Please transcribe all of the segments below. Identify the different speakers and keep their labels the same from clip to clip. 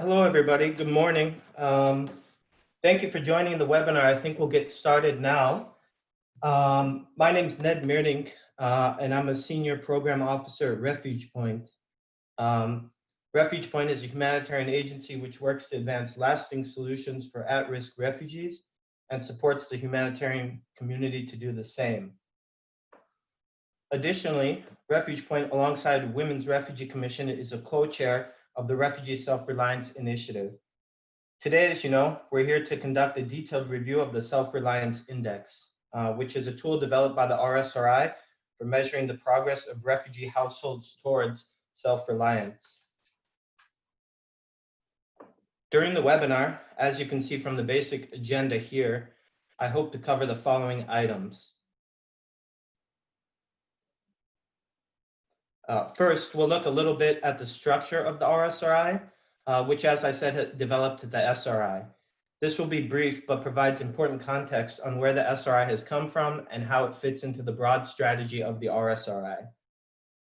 Speaker 1: Hello, everybody. Good morning. Thank you for joining the webinar. I think we'll get started now. My name is Ned Meerdink, and I'm a Senior Program Officer at Refuge Point. Refuge Point is a humanitarian agency which works to advance lasting solutions for at-risk refugees and supports the humanitarian community to do the same. Additionally, Refuge Point, alongside Women's Refugee Commission, is a co-chair of the Refugee Self-Reliance Initiative. Today, as you know, we're here to conduct a detailed review of the Self-Reliance Index, which is a tool developed by the RSRI for measuring the progress of refugee households towards self-reliance. During the webinar, as you can see from the basic agenda here, I hope to cover the following items. First, we'll look a little bit at the structure of the RSRI, which, as I said, had developed the SRI. This will be brief, but provides important context on where the SRI has come from and how it fits into the broad strategy of the RSRI.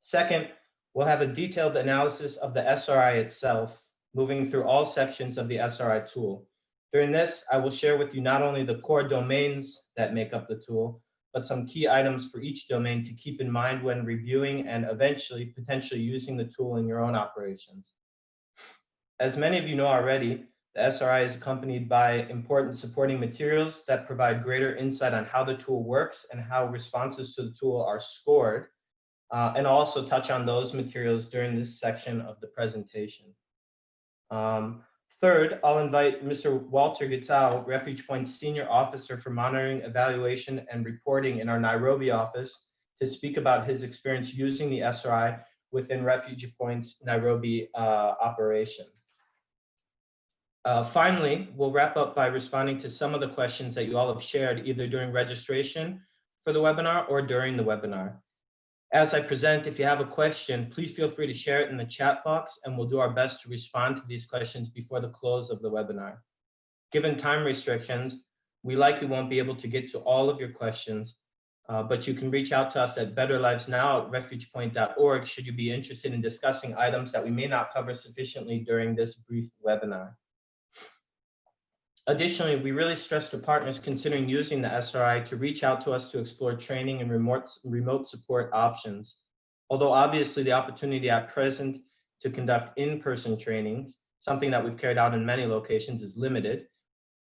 Speaker 1: Second, we'll have a detailed analysis of the SRI itself, moving through all sections of the SRI tool. During this, I will share with you not only the core domains that make up the tool, but some key items for each domain to keep in mind when reviewing and eventually potentially using the tool in your own operations. As many of you know already, the SRI is accompanied by important supporting materials that provide greater insight on how the tool works and how responses to the tool are scored, and I'll also touch on those materials during this section of the presentation. Third, I'll invite Mr. Walter Gitau, Refuge Point's Senior Officer for Monitoring, Evaluation, and Reporting in our Nairobi office, to speak about his experience using the SRI within Refuge Point's Nairobi operation. Finally, we'll wrap up by responding to some of the questions that you all have shared either during registration for the webinar or during the webinar. As I present, if you have a question, please feel free to share it in the chat box, and we'll do our best to respond to these questions before the close of the webinar. Given time restrictions, we likely won't be able to get to all of your questions, but you can reach out to us at betterlivesnow@refugepoint.org should you be interested in discussing items that we may not cover sufficiently during this brief webinar. Additionally, we really stress to partners considering using the SRI to reach out to us to explore training and remote support options. Although obviously the opportunity at present to conduct in-person trainings, something that we've carried out in many locations, is limited.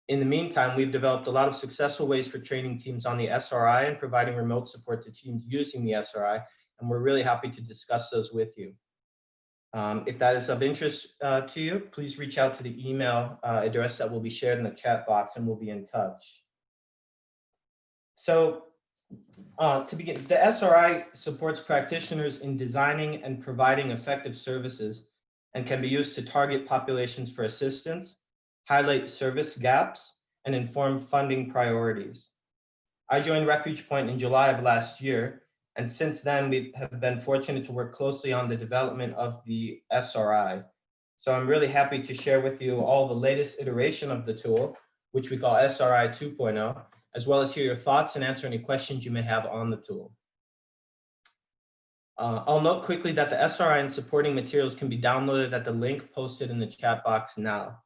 Speaker 1: In the meantime, we've developed a lot of successful ways for training teams on the SRI and providing remote support to teams using the SRI, and we're really happy to discuss those with you. If that is of interest to you, please reach out to the email address that will be shared in the chat box, and we'll be in touch. So to begin, the SRI supports practitioners in designing and providing effective services and can be used to target populations for assistance, highlight service gaps, and inform funding priorities. I joined Refuge Point in July of last year, and since then, we have been fortunate to work closely on the development of the SRI. So I'm really happy to share with you all the latest iteration of the tool, which we call SRI 2.0, as well as hear your thoughts and answer any questions you may have on the tool. I'll note quickly that the SRI and supporting materials can be downloaded at the link posted in the chat box now.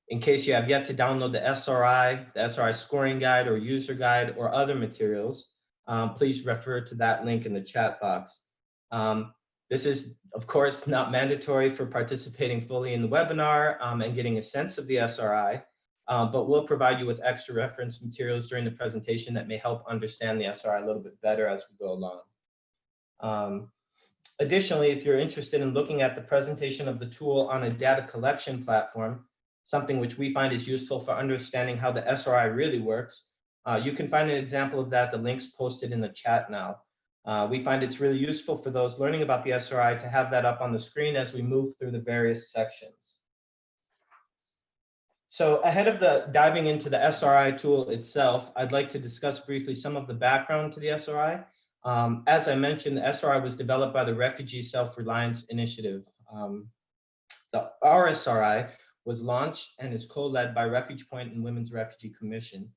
Speaker 1: In case you have yet to download the SRI scoring guide or user guide or other materials, please refer to that link in the chat box. This is, of course, not mandatory for participating fully in the webinar and getting a sense of the SRI, but we'll provide you with extra reference materials during the presentation that may help understand the SRI a little bit better as we go along. Additionally, if you're interested in looking at the presentation of the tool on a data collection platform, something which we find is useful for understanding how the SRI really works, you can find an example of that, the links posted in the chat now. We find it's really useful for those learning about the SRI to have that up on the screen as we move through the various sections. So ahead of diving into the SRI tool itself, I'd like to discuss briefly some of the background to the SRI. As I mentioned, the SRI was developed by the Refugee Self-Reliance Initiative. The RSRI was launched and is co-led by Refuge Point and Women's Refugee Commission,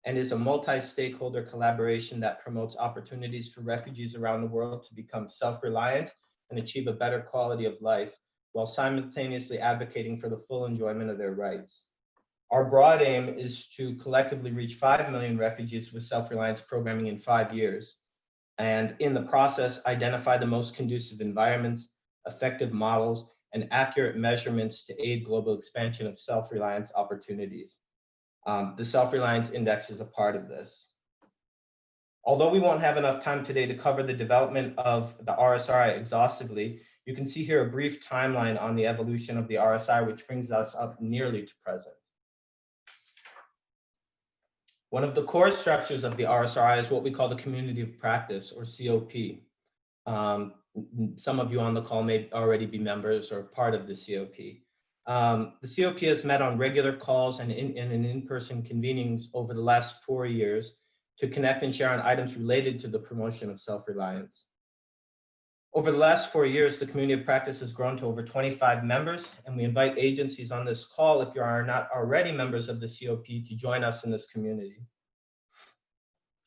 Speaker 1: and is a multi-stakeholder collaboration that promotes opportunities for refugees around the world to become self-reliant and achieve a better quality of life while simultaneously advocating for the full enjoyment of their rights. Our broad aim is to collectively reach 5 million refugees with self-reliance programming in 5 years, and in the process, identify the most conducive environments, effective models, and accurate measurements to aid global expansion of self-reliance opportunities. The Self-Reliance Index is a part of this. Although we won't have enough time today to cover the development of the RSRI exhaustively, you can see here a brief timeline on the evolution of the RSI, which brings us up nearly to present. One of the core structures of the RSRI is what we call the community of practice, or COP. Some of you on the call may already be members or part of the COP. The COP has met on regular calls and in-person convenings over the last 4 years to connect and share on items related to the promotion of self-reliance. Over the last 4 years, the community of practice has grown to over 25 members, and we invite agencies on this call, if you are not already members of the COP, to join us in this community.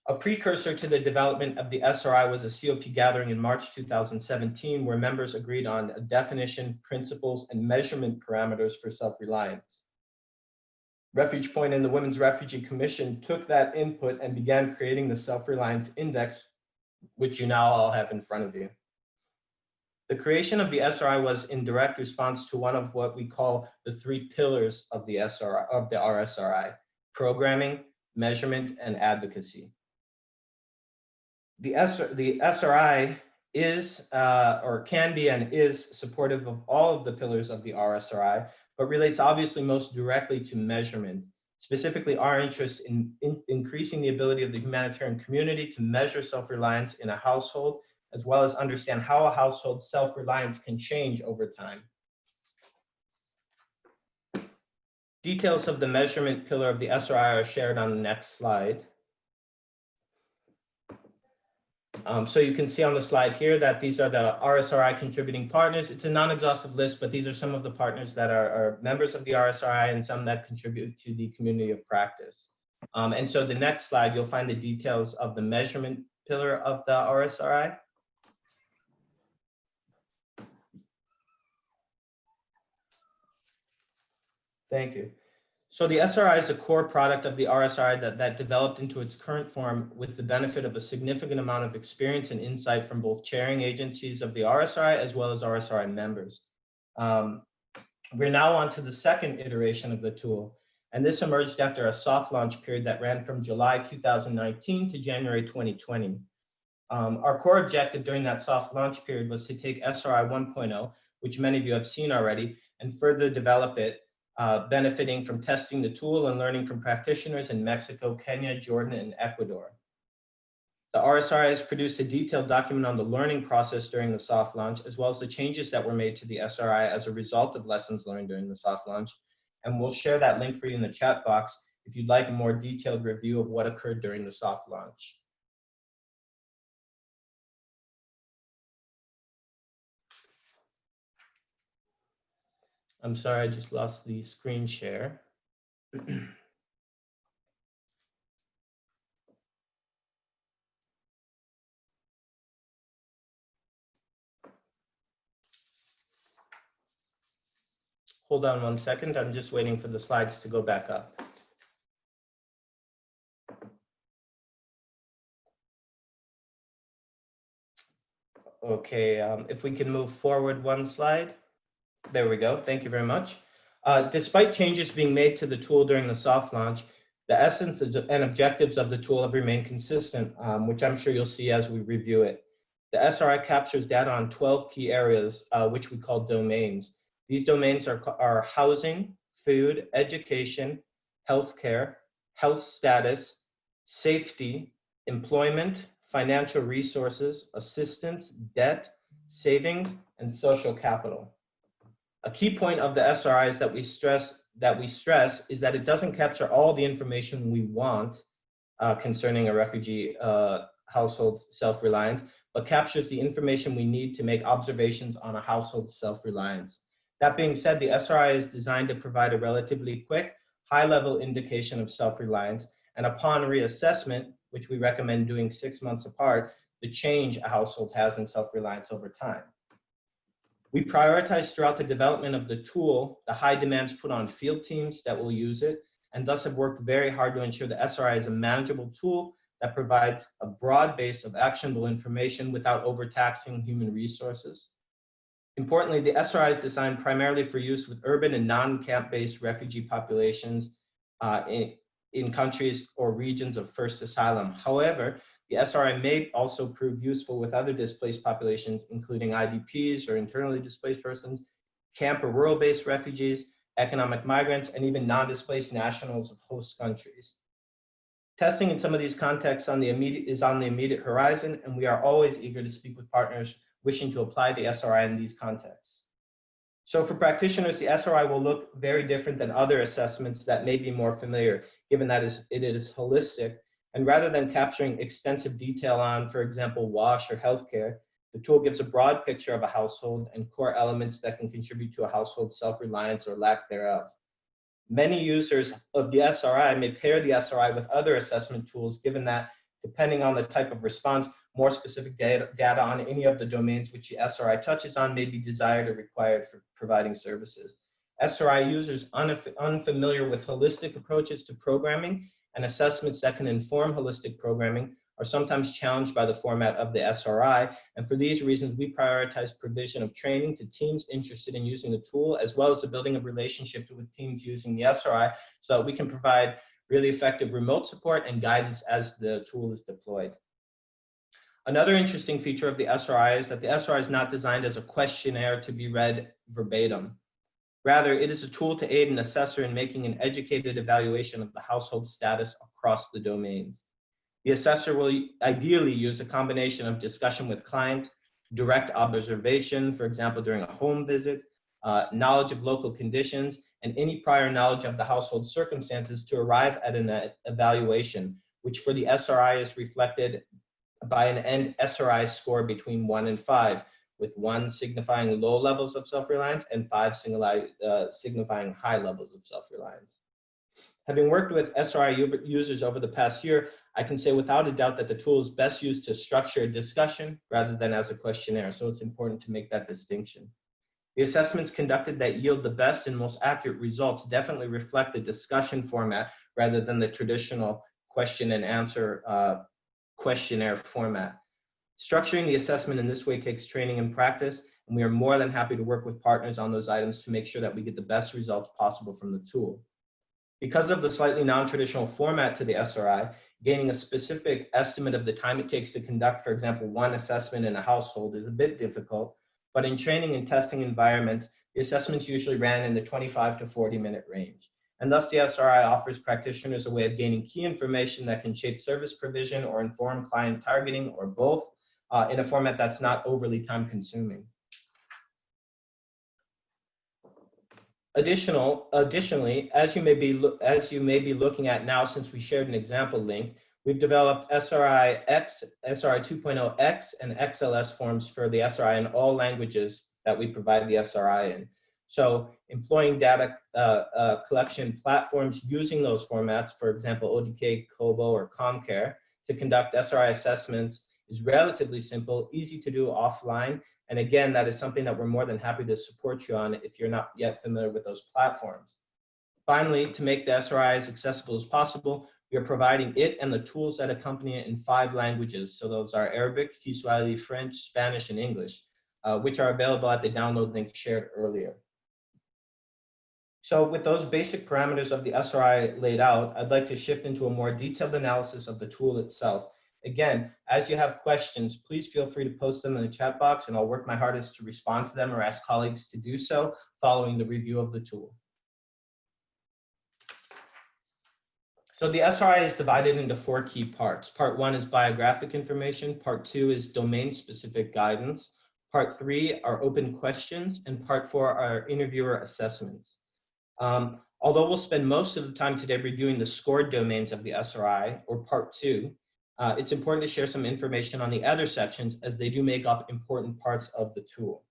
Speaker 1: A precursor to the development of the SRI was a COP gathering in March 2017, where members agreed on a definition, principles, and measurement parameters for self-reliance. Refuge Point and the Women's Refugee Commission took that input and began creating the Self-Reliance Index, which you now all have in front of you. The creation of the SRI was in direct response to one of what we call the 3 pillars of the RSRI: programming, measurement, and advocacy. The SRI is, or can be and is, supportive of all of the pillars of the RSRI, but relates obviously most directly to measurement, specifically our interest in increasing the ability of the humanitarian community to measure self-reliance in a household, as well as understand how a household's self-reliance can change over time. Details of the measurement pillar of the SRI are shared on the next slide. So you can see on the slide here that these are the RSRI contributing partners. It's a non-exhaustive list, but these are some of the partners that are members of the RSRI and some that contribute to the community of practice. And so the next slide, you'll find the details of the measurement pillar of the RSRI. Thank you. So the SRI is a core product of the RSRI that developed into its current form with the benefit of a significant amount of experience and insight from both chairing agencies of the RSRI as well as RSRI members. We're now on to the second iteration of the tool, and this emerged after a soft launch period that ran from July 2019 to January 2020. Our core objective during that soft launch period was to take SRI 1.0, which many of you have seen already, and further develop it, benefiting from testing the tool and learning from practitioners in Mexico, Kenya, Jordan, and Ecuador. The RSRI has produced a detailed document on the learning process during the soft launch, as well as the changes that were made to the SRI as a result of lessons learned during the soft launch. And we'll share that link for you in the chat box if you'd like a more detailed review of what occurred during the soft launch. I'm sorry, I just lost the screen share. Hold on 1 second, I'm just waiting for the slides to go back up. Okay, if we can move forward 1 slide. There we go, thank you very much. Despite changes being made to the tool during the soft launch, the essence and objectives of the tool have remained consistent, which I'm sure you'll see as we review it. The SRI captures data on 12 key areas, which we call domains. These domains are housing, food, education, healthcare, health status, safety, employment, financial resources, assistance, debt, savings, and social capital. A key point of the SRI is that we stress is that it doesn't capture all the information we want concerning a refugee household's self-reliance, but captures the information we need to make observations on a household's self-reliance. That being said, the SRI is designed to provide a relatively quick, high-level indication of self-reliance, and upon reassessment, which we recommend doing 6 months apart, the change a household has in self-reliance over time. We prioritize throughout the development of the tool the high demands put on field teams that will use it, and thus have worked very hard to ensure the SRI is a manageable tool that provides a broad base of actionable information without overtaxing human resources. Importantly, the SRI is designed primarily for use with urban and non-camp-based refugee populations in countries or regions of first asylum. However, the SRI may also prove useful with other displaced populations, including IDPs or internally displaced persons, camp or rural-based refugees, economic migrants, and even non-displaced nationals of host countries. Testing in some of these contexts is on the immediate horizon, and we are always eager to speak with partners wishing to apply the SRI in these contexts. So for practitioners, the SRI will look very different than other assessments that may be more familiar, given that it is holistic. And rather than capturing extensive detail on, for example, WASH or healthcare, the tool gives a broad picture of a household and core elements that can contribute to a household's self-reliance or lack thereof. Many users of the SRI may pair the SRI with other assessment tools, given that, depending on the type of response, more specific data on any of the domains which the SRI touches on may be desired or required for providing services. SRI users unfamiliar with holistic approaches to programming and assessments that can inform holistic programming are sometimes challenged by the format of the SRI, and for these reasons, we prioritize provision of training to teams interested in using the tool, as well as the building of relationships with teams using the SRI, so that we can provide really effective remote support and guidance as the tool is deployed. Another interesting feature of the SRI is that the SRI is not designed as a questionnaire to be read verbatim. Rather, it is a tool to aid an assessor in making an educated evaluation of the household status across the domains. The assessor will ideally use a combination of discussion with clients, direct observation, for example, during a home visit, knowledge of local conditions, and any prior knowledge of the household circumstances to arrive at an evaluation, which for the SRI is reflected by an end SRI score between 1 and 5, with 1 signifying low levels of self-reliance and 5 signifying high levels of self-reliance. Having worked with SRI users over the past year, I can say without a doubt that the tool is best used to structure a discussion rather than as a questionnaire, so it's important to make that distinction. The assessments conducted that yield the best and most accurate results definitely reflect the discussion format rather than the traditional question and answer questionnaire format. Structuring the assessment in this way takes training and practice, and we are more than happy to work with partners on those items to make sure that we get the best results possible from the tool. Because of the slightly non-traditional format to the SRI, gaining a specific estimate of the time it takes to conduct, for example, 1 assessment in a household is a bit difficult, but in training and testing environments, the assessments usually ran in the 25 to 40-minute range. And thus the SRI offers practitioners a way of gaining key information that can shape service provision or inform client targeting or both in a format that's not overly time-consuming. Additionally, as you may be looking at now, since we shared an example link, we've developed SRI X, SRI 2.0X, and XLS forms for the SRI in all languages that we provide the SRI in. So employing data collection platforms using those formats, for example, ODK, Kobo, or Comcare, to conduct SRI assessments is relatively simple, easy to do offline. And again, that is something that we're more than happy to support you on if you're not yet familiar with those platforms. Finally, to make the SRI as accessible as possible, we are providing it and the tools that accompany it in 5 languages. So those are Arabic, Kiswahili, French, Spanish, and English, which are available at the download link shared earlier. So with those basic parameters of the SRI laid out, I'd like to shift into a more detailed analysis of the tool itself. Again, as you have questions, please feel free to post them in the chat box, and I'll work my hardest to respond to them or ask colleagues to do so following the review of the tool. So the SRI is divided into 4 key parts. Part 1 is biographic information. Part 2 is domain-specific guidance. Part 3 are open questions, and Part 4 are interviewer assessments. Although we'll spend most of the time today reviewing the scored domains of the SRI, or Part 2, it's important to share some information on the other sections as they do make up important parts of the tool.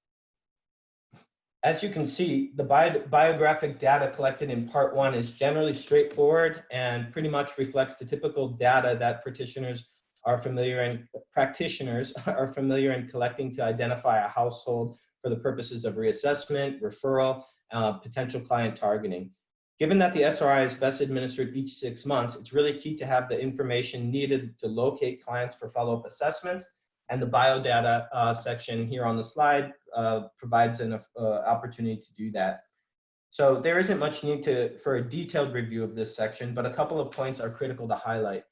Speaker 1: As you can see, the biographic data collected in Part 1 is generally straightforward and pretty much reflects the typical data that practitioners are familiar in collecting to identify a household for the purposes of reassessment, referral, potential client targeting. Given that the SRI is best administered each 6 months, it's really key to have the information needed to locate clients for follow-up assessments, and the biodata section here on the slide provides an opportunity to do that. So there isn't much need for a detailed review of this section, but a couple of points are critical to highlight.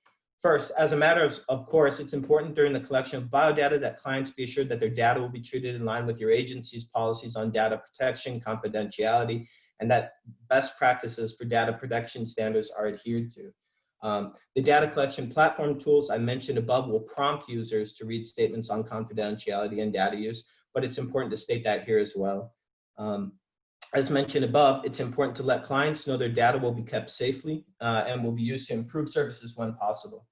Speaker 1: First, as a matter of course, it's important during the collection of biodata that clients be assured that their data will be treated in line with your agency's policies on data protection, confidentiality, and that best practices for data protection standards are adhered to. The data collection platform tools I mentioned above will prompt users to read statements on confidentiality and data use, but it's important to state that here as well. As mentioned above, it's important to let clients know their data will be kept safely and will be used to improve services when possible.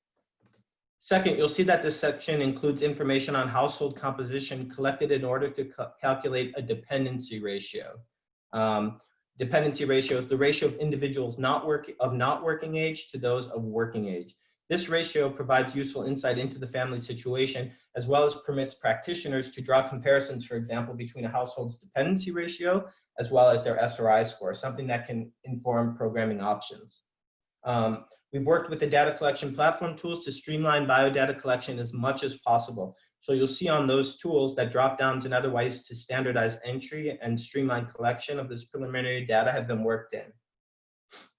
Speaker 1: Second, you'll see that this section includes information on household composition collected in order to calculate a dependency ratio. Dependency ratio is the ratio of individuals not working age to those of working age. This ratio provides useful insight into the family situation, as well as permits practitioners to draw comparisons, for example, between a household's dependency ratio as well as their SRI score, something that can inform programming options. We've worked with the data collection platform tools to streamline biodata collection as much as possible. So you'll see on those tools that drop downs and other ways to standardize entry and streamline collection of this preliminary data have been worked in.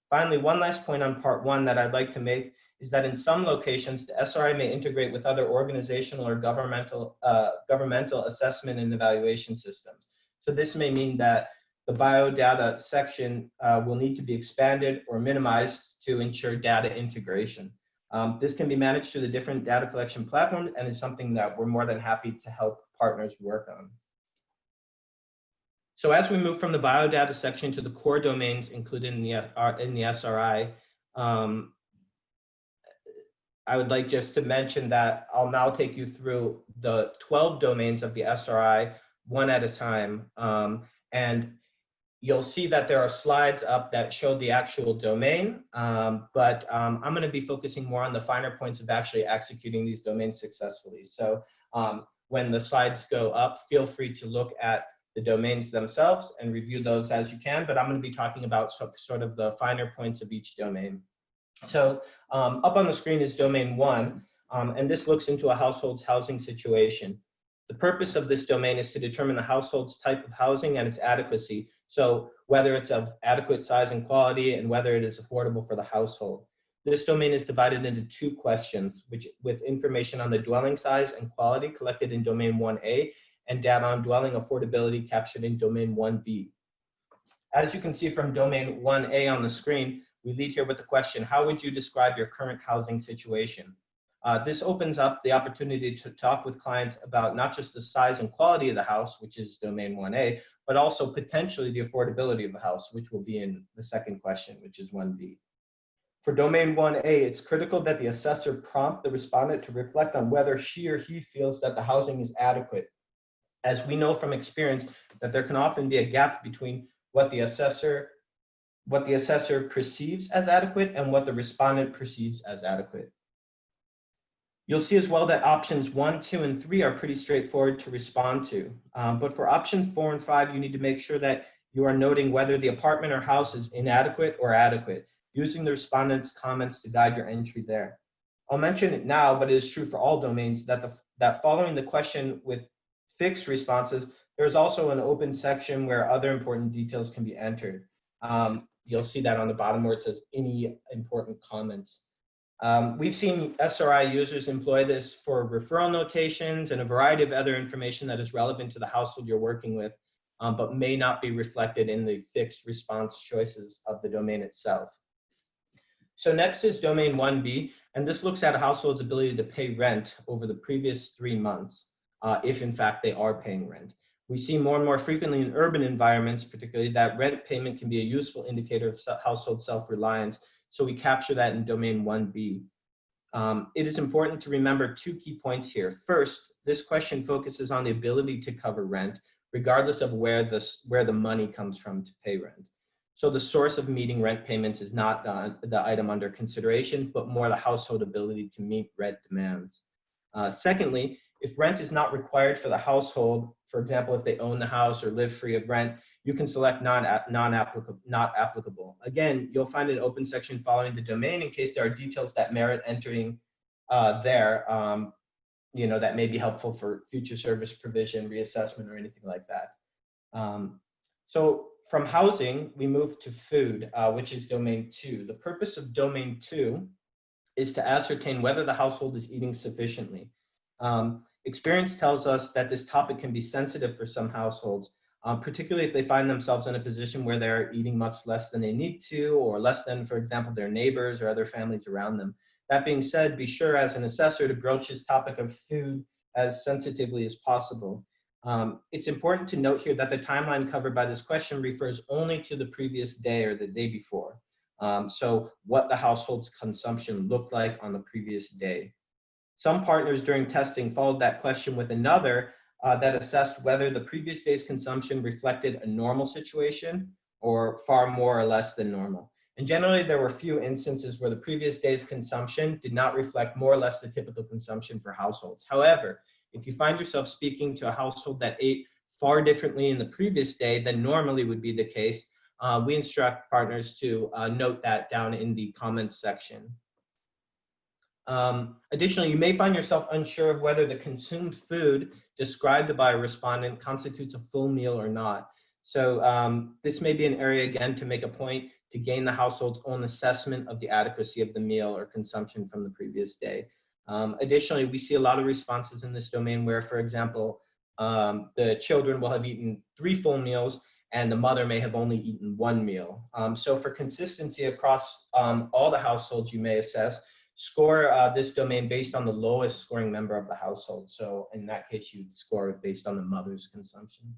Speaker 1: Finally, one last point on part one that I'd like to make is that in some locations, the SRI may integrate with other organizational or governmental assessment and evaluation systems. So this may mean that the biodata section will need to be expanded or minimized to ensure data integration. This can be managed through the different data collection platforms, and it's something that we're more than happy to help partners work on. So as we move from the biodata section to the core domains included in the SRI, I would like just to mention that I'll now take you through the 12 domains of the SRI one at a time. And you'll see that there are slides up that show the actual domain, but I'm going to be focusing more on the finer points of actually executing these domains successfully. So when the slides go up, feel free to look at the domains themselves and review those as you can, but I'm going to be talking about sort of the finer points of each domain. So up on the screen is domain 1, and this looks into a household's housing situation. The purpose of this domain is to determine the household's type of housing and its adequacy. So whether it's of adequate size and quality and whether it is affordable for the household. This domain is divided into 2 questions, with information on the dwelling size and quality collected in domain 1A and data on dwelling affordability captured in domain 1B. As you can see from domain 1A on the screen, we lead here with the question, how would you describe your current housing situation? This opens up the opportunity to talk with clients about not just the size and quality of the house, which is domain 1A, but also potentially the affordability of the house, which will be in the second question, which is 1B. For domain 1A, it's critical that the assessor prompt the respondent to reflect on whether she or he feels that the housing is adequate, as we know from experience that there can often be a gap between what the assessor perceives as adequate and what the respondent perceives as adequate. You'll see as well that options 1, 2, and 3 are pretty straightforward to respond to. But for options 4 and 5, you need to make sure that you are noting whether the apartment or house is inadequate or adequate, using the respondent's comments to guide your entry there. I'll mention it now, but it is true for all domains that following the question with fixed responses, there's also an open section where other important details can be entered. You'll see that on the bottom where it says any important comments. We've seen SRI users employ this for referral notations and a variety of other information that is relevant to the household you're working with, but may not be reflected in the fixed response choices of the domain itself. So next is domain 1B, and this looks at a household's ability to pay rent over the previous 3 months, if in fact they are paying rent. We see more and more frequently in urban environments, particularly, that rent payment can be a useful indicator of household self-reliance. So we capture that in domain 1B. It is important to remember 2 key points here. First, this question focuses on the ability to cover rent, regardless of where the money comes from to pay rent. So the source of meeting rent payments is not the item under consideration, but more the household ability to meet rent demands. Secondly, If rent is not required for the household, for example, if they own the house or live free of rent, you can select not applicable. Again, you'll find an open section following the domain in case there are details that merit entering there, that may be helpful for future service provision, reassessment, or anything like that. So from housing, we move to food, which is domain 2. The purpose of domain 2 is to ascertain whether the household is eating sufficiently. Experience tells us that this topic can be sensitive for some households, particularly if they find themselves in a position where they're eating much less than they need to, or less than, for example, their neighbors or other families around them. That being said, be sure as an assessor to broach this topic of food as sensitively as possible. It's important to note here that the timeline covered by this question refers only to the previous day or the day before. So what the household's consumption looked like on the previous day. Some partners during testing followed that question with another that assessed whether the previous day's consumption reflected a normal situation or far more or less than normal. And generally, there were few instances where the previous day's consumption did not reflect more or less the typical consumption for households. However, if you find yourself speaking to a household that ate far differently in the previous day than normally would be the case, we instruct partners to note that down in the comments section. Additionally, you may find yourself unsure of whether the consumed food described by a respondent constitutes a full meal or not. So this may be an area, again, to make a point to gain the household's own assessment of the adequacy of the meal or consumption from the previous day. Additionally, we see a lot of responses in this domain where, for example, the children will have eaten 3 full meals and the mother may have only eaten 1 meal. So for consistency across all the households you may assess, score this domain based on the lowest scoring member of the household. So in that case, you'd score it based on the mother's consumption.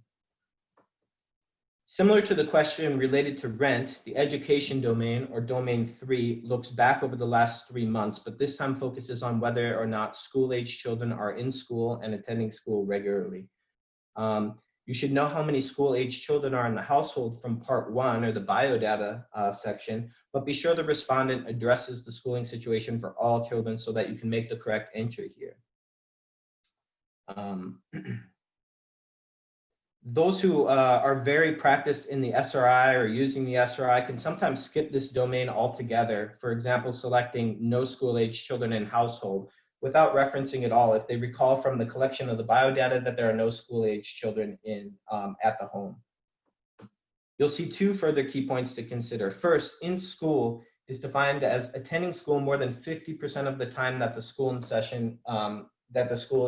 Speaker 1: Similar to the question related to rent, the education domain, or domain 3, looks back over the last 3 months, but this time focuses on whether or not school-age children are in school and attending school regularly. You should know how many school-age children are in the household from part 1, or the biodata section, but be sure the respondent addresses the schooling situation for all children so that you can make the correct entry here. Those who are very practiced in the SRI or using the SRI can sometimes skip this domain altogether. For example, selecting no school-age children in household without referencing it all if they recall from the collection of the biodata that there are no school-age children in at the home. You'll see 2 further key points to consider. First, in school is defined as attending school more than 50% of the time that the school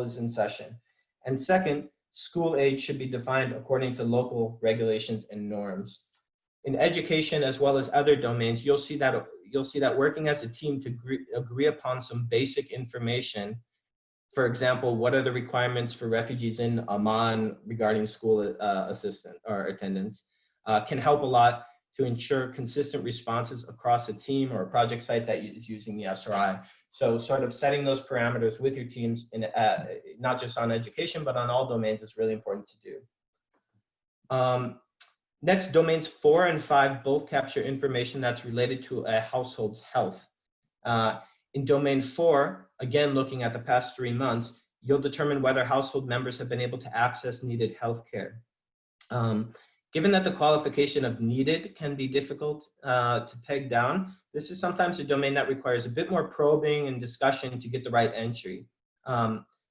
Speaker 1: is in session. And second, school age should be defined according to local regulations and norms. In education, as well as other domains, you'll see that working as a team to agree upon some basic information. For example, what are the requirements for refugees in Amman regarding school assistant or attendance, can help a lot to ensure consistent responses across a team or a project site that is using the SRI. So sort of setting those parameters with your teams, in, not just on education, but on all domains is really important to do. Next, domains 4 and 5 both capture information that's related to a household's health. In domain 4, again, looking at the past 3 months, you'll determine whether household members have been able to access needed health care. Given that the qualification of needed can be difficult to peg down, this is sometimes a domain that requires a bit more probing and discussion to get the right entry.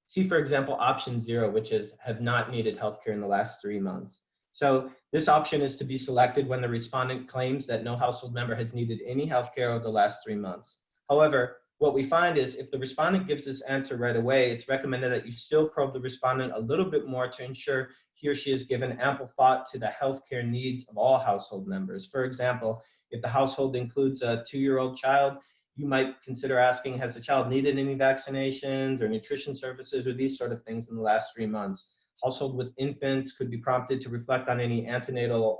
Speaker 1: See, for example, option 0, which is have not needed healthcare in the last 3 months. So this option is to be selected when the respondent claims that no household member has needed any healthcare over the last 3 months. However, what we find is if the respondent gives this answer right away, it's recommended that you still probe the respondent a little bit more to ensure he or she has given ample thought to the healthcare needs of all household members. For example, if the household includes a 2-year-old child, you might consider asking, has the child needed any vaccinations or nutrition services or these sort of things in the last 3 months? Household with infants could be prompted to reflect on any antenatal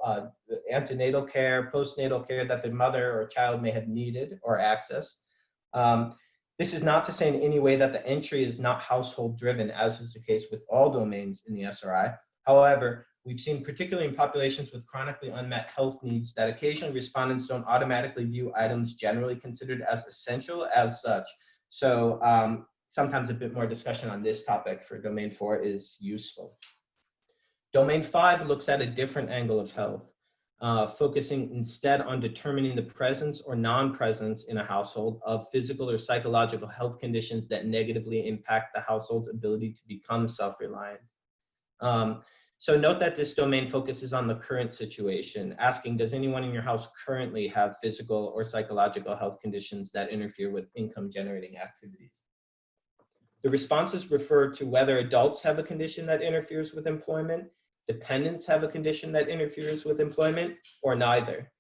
Speaker 1: care, postnatal care that the mother or child may have needed or accessed. This is not to say in any way that the entry is not household driven, as is the case with all domains in the SRI. However, we've seen, particularly in populations with chronically unmet health needs, that occasionally respondents don't automatically view items generally considered as essential as such. So sometimes a bit more discussion on this topic for domain 4 is useful. Domain 5 looks at a different angle of health, focusing instead on determining the presence or non-presence in a household of physical or psychological health conditions that negatively impact the household's ability to become self-reliant. So note that this domain focuses on the current situation, asking, does anyone in your house currently have physical or psychological health conditions that interfere with income-generating activities? The responses refer to whether adults have a condition that interferes with employment, dependents have a condition that interferes with employment, or neither.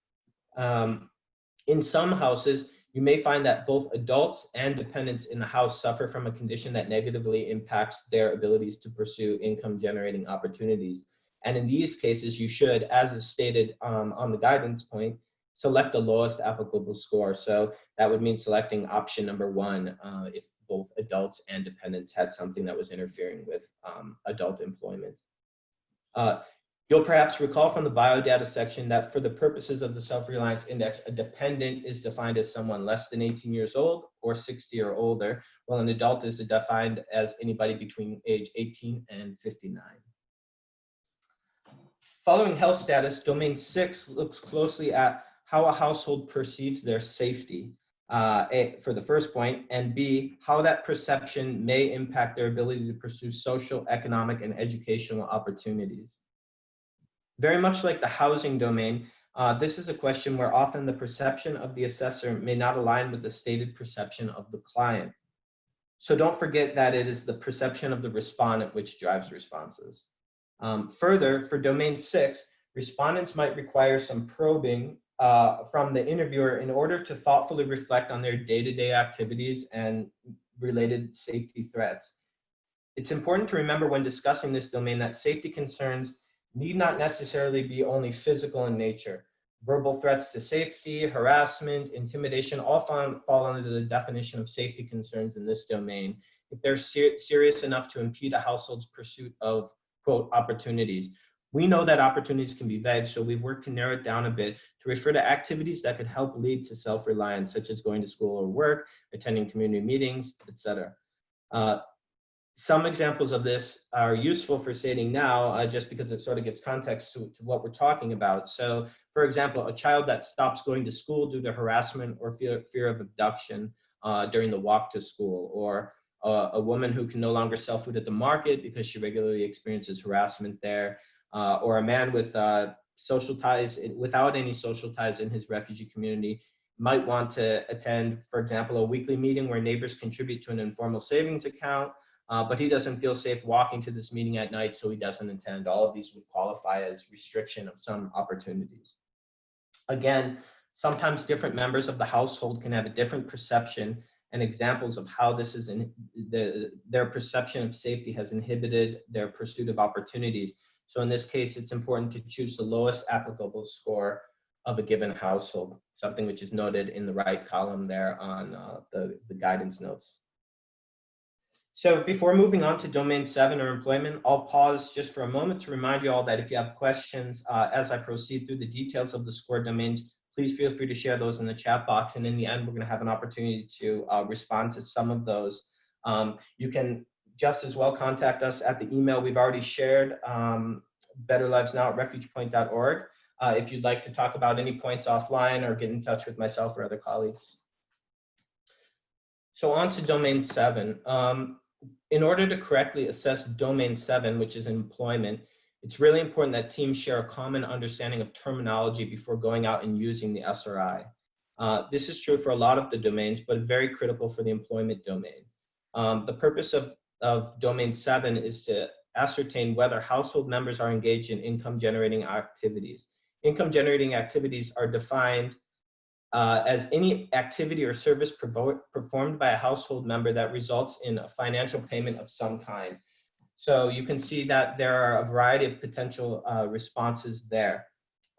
Speaker 1: In some houses, you may find that both adults and dependents in the house suffer from a condition that negatively impacts their abilities to pursue income-generating opportunities. And in these cases, you should, as is stated on the guidance point, select the lowest applicable score. So that would mean selecting option number 1 if both adults and dependents had something that was interfering with adult employment. You'll perhaps recall from the biodata section that for the purposes of the Self-Reliance Index, a dependent is defined as someone less than 18 years old or 60 or older, while an adult is defined as anybody between age 18 and 59. Following health status, domain 6 looks closely at how a household perceives their safety, for the first point, and B, how that perception may impact their ability to pursue social, economic, and educational opportunities. Very much like the housing domain, this is a question where often the perception of the assessor may not align with the stated perception of the client. So don't forget that it is the perception of the respondent which drives responses. Further, for domain 6, respondents might require some probing from the interviewer in order to thoughtfully reflect on their day-to-day activities and related safety threats. It's important to remember when discussing this domain that safety concerns need not necessarily be only physical in nature. Verbal threats to safety, harassment, intimidation all fall under the definition of safety concerns in this domain if they're serious enough to impede a household's pursuit of, quote, opportunities. We know that opportunities can be vague, so we've worked to narrow it down a bit to refer to activities that could help lead to self-reliance, such as going to school or work, attending community meetings, etc. Some examples of this are useful for stating now, just because it sort of gives context to what we're talking about. So, for example, a child that stops going to school due to harassment or fear of abduction during the walk to school, or a woman who can no longer sell food at the market because she regularly experiences harassment there, or a man with social ties, without any social ties in his refugee community, might want to attend, for example, a weekly meeting where neighbors contribute to an informal savings account, but he doesn't feel safe walking to this meeting at night, so he doesn't attend. All of these would qualify as restriction of some opportunities. Again, sometimes different members of the household can have a different perception, and examples of how this is their perception of safety has inhibited their pursuit of opportunities. So in this case, it's important to choose the lowest applicable score of a given household, something which is noted in the right column there on the guidance notes. So before moving on to domain 7 or employment, I'll pause just for a moment to remind you all that if you have questions as I proceed through the details of the score domains, please feel free to share those in the chat box. And in the end, we're going to have an opportunity to respond to some of those. You can just as well contact us at the email we've already shared, betterlivesnow@refugepoint.org, if you'd like to talk about any points offline or get in touch with myself or other colleagues. So on to domain 7. In order to correctly assess domain 7, which is employment, it's really important that teams share a common understanding of terminology before going out and using the SRI. This is true for a lot of the domains, but very critical for the employment domain. The purpose of domain 7 is to ascertain whether household members are engaged in income-generating activities. Income-generating activities are defined as any activity or service performed by a household member that results in a financial payment of some kind. So you can see that there are a variety of potential responses there.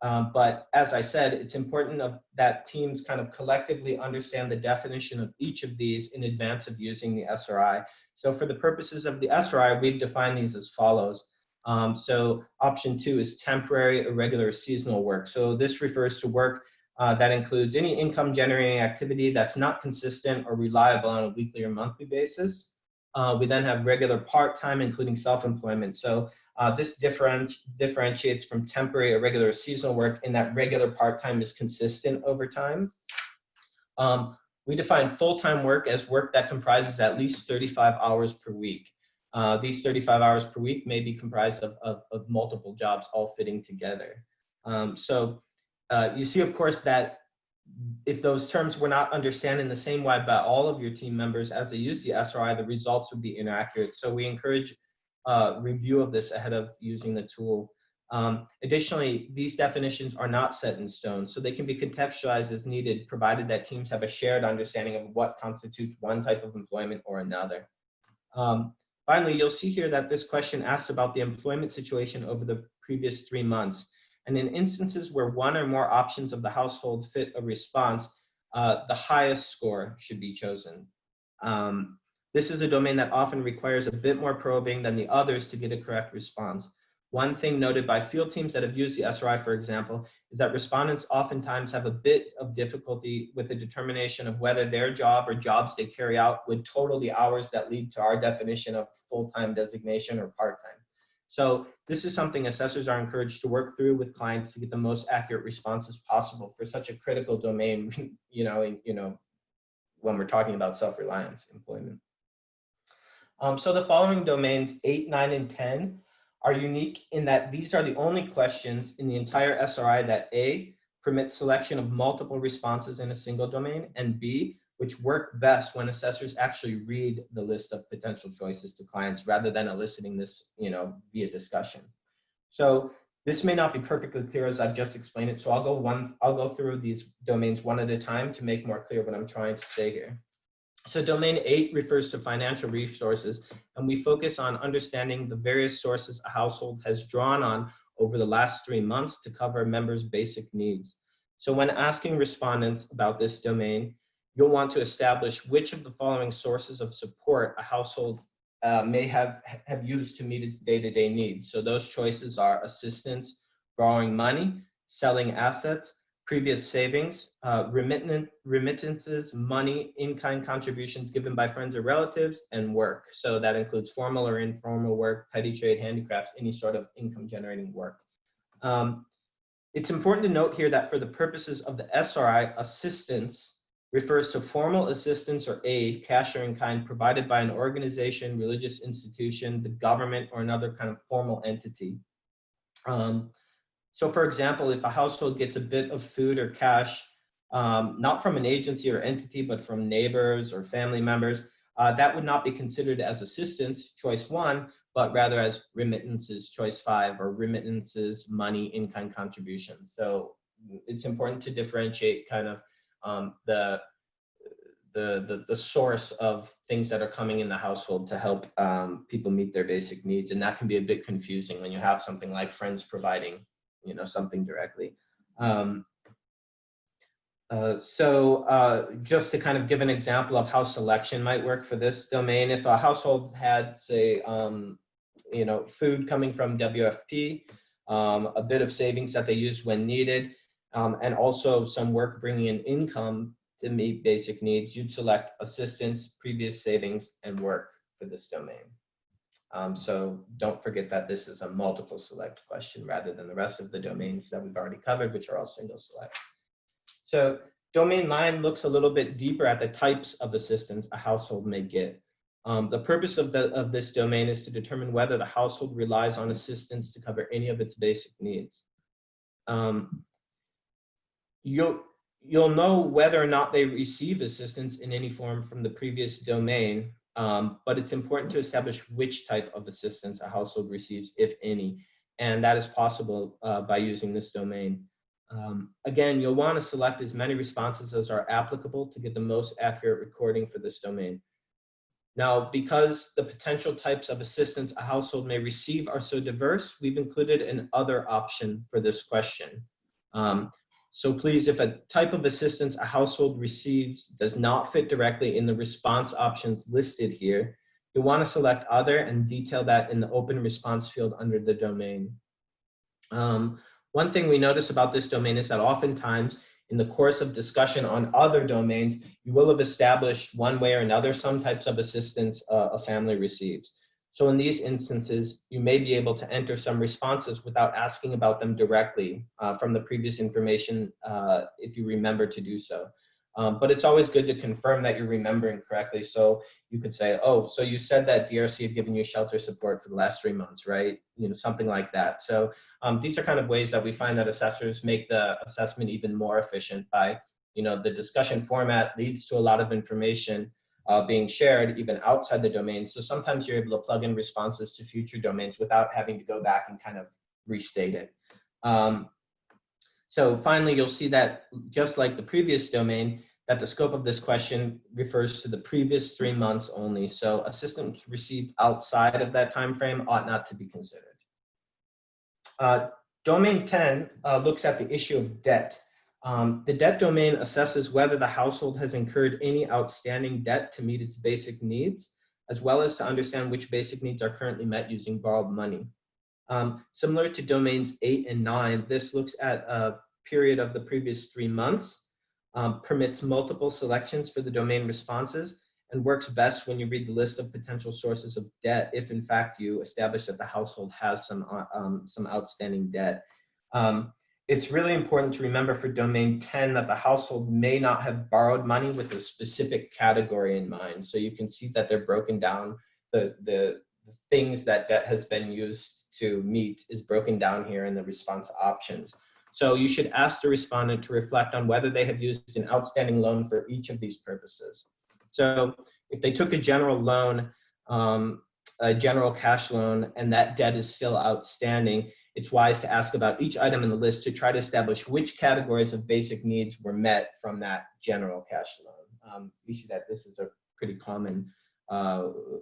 Speaker 1: But as I said, it's important that teams kind of collectively understand the definition of each of these in advance of using the SRI. So for the purposes of the SRI, we've defined these as follows. So option 2 is temporary, irregular, seasonal work. So this refers to work that includes any income generating activity that's not consistent or reliable on a weekly or monthly basis. We then have regular part-time, including self-employment. So this differentiates from temporary or regular seasonal work in that regular part-time is consistent over time. We define full-time work as work that comprises at least 35 hours per week. These 35 hours per week may be comprised of multiple jobs all fitting together. You see, of course, that if those terms were not understood in the same way by all of your team members as they use the SRI, the results would be inaccurate. So we encourage review of this ahead of using the tool. Additionally, these definitions are not set in stone, so they can be contextualized as needed, provided that teams have a shared understanding of what constitutes one type of employment or another. Finally, you'll see here that this question asks about the employment situation over the previous 3 months. And in instances where one or more options of the household fit a response, the highest score should be chosen. This is a domain that often requires a bit more probing than the others to get a correct response. One thing noted by field teams that have used the SRI, for example, is that respondents oftentimes have a bit of difficulty with the determination of whether their job or jobs they carry out would total the hours that lead to our definition of full-time designation or part-time. So this is something assessors are encouraged to work through with clients to get the most accurate responses possible for such a critical domain, when we're talking about self-reliance employment. So the following domains, 8, 9, and 10, are unique in that these are the only questions in the entire SRI that A, permit selection of multiple responses in a single domain, and B, which work best when assessors actually read the list of potential choices to clients rather than eliciting this, via discussion. So this may not be perfectly clear as I've just explained it. So I'll go through these domains one at a time to make more clear what I'm trying to say here. So domain 8 refers to financial resources, and we focus on understanding the various sources a household has drawn on over the last 3 months to cover members' basic needs. So when asking respondents about this domain, you'll want to establish which of the following sources of support a household may have used to meet its day-to-day needs. So those choices are assistance, borrowing money, selling assets, previous savings, remittances, money, in-kind contributions given by friends or relatives, and work. So that includes formal or informal work, petty trade, handicrafts, any sort of income-generating work. It's important to note here that for the purposes of the SRI, assistance refers to formal assistance or aid, cash or in kind, provided by an organization, religious institution, the government, or another kind of formal entity. So for example, if a household gets a bit of food or cash, not from an agency or entity, but from neighbors or family members, that would not be considered as assistance, choice 1, but rather as remittances, choice 5, or remittances, money, in-kind contributions. So it's important to differentiate kind of the source of things that are coming in the household to help people meet their basic needs. And that can be a bit confusing when you have something like friends providing something directly. Just to kind of give an example of how selection might work for this domain, if a household had, say, food coming from WFP, a bit of savings that they used when needed, and also some work bringing in income to meet basic needs, you'd select assistance, previous savings, and work for this domain. So don't forget that this is a multiple select question rather than the rest of the domains that we've already covered, which are all single select. So domain 9 looks a little bit deeper at the types of assistance a household may get. The purpose of this domain is to determine whether the household relies on assistance to cover any of its basic needs. You'll know whether or not they receive assistance in any form from the previous domain, but it's important to establish which type of assistance a household receives, if any, and that is possible by using this domain. Again, you'll want to select as many responses as are applicable to get the most accurate recording for this domain. Now, because the potential types of assistance a household may receive are so diverse, we've included an other option for this question. So please, if a type of assistance a household receives does not fit directly in the response options listed here, you'll want to select other and detail that in the open response field under the domain. One thing we notice about this domain is that oftentimes in the course of discussion on other domains, you will have established one way or another some types of assistance a family receives. So in these instances, you may be able to enter some responses without asking about them directly from the previous information if you remember to do so. But it's always good to confirm that you're remembering correctly. So you could say, oh, so you said that DRC had given you shelter support for the last 3 months, right? You know, something like that. So these are kind of ways that we find that assessors make the assessment even more efficient by, you know, the discussion format leads to a lot of information being shared even outside the domain. So sometimes you're able to plug in responses to future domains without having to go back and kind of restate it. So finally, you'll see that just like the previous domain, that the scope of this question refers to the previous 3 months only. So assistance received outside of that time frame ought not to be considered. Domain 10 looks at the issue of debt. The debt domain assesses whether the household has incurred any outstanding debt to meet its basic needs, as well as to understand which basic needs are currently met using borrowed money. Similar to domains 8 and 9, this looks at a period of the previous 3 months, permits multiple selections for the domain responses, and works best when you read the list of potential sources of debt if in fact you establish that the household has some outstanding debt. It's really important to remember for domain 10 that the household may not have borrowed money with a specific category in mind. So you can see that they're broken down. The things that debt has been used to meet is broken down here in the response options. So you should ask the respondent to reflect on whether they have used an outstanding loan for each of these purposes. So if they took a general loan, a general cash loan, and that debt is still outstanding, it's wise to ask about each item in the list to try to establish which categories of basic needs were met from that general cash loan. We see that this is a pretty common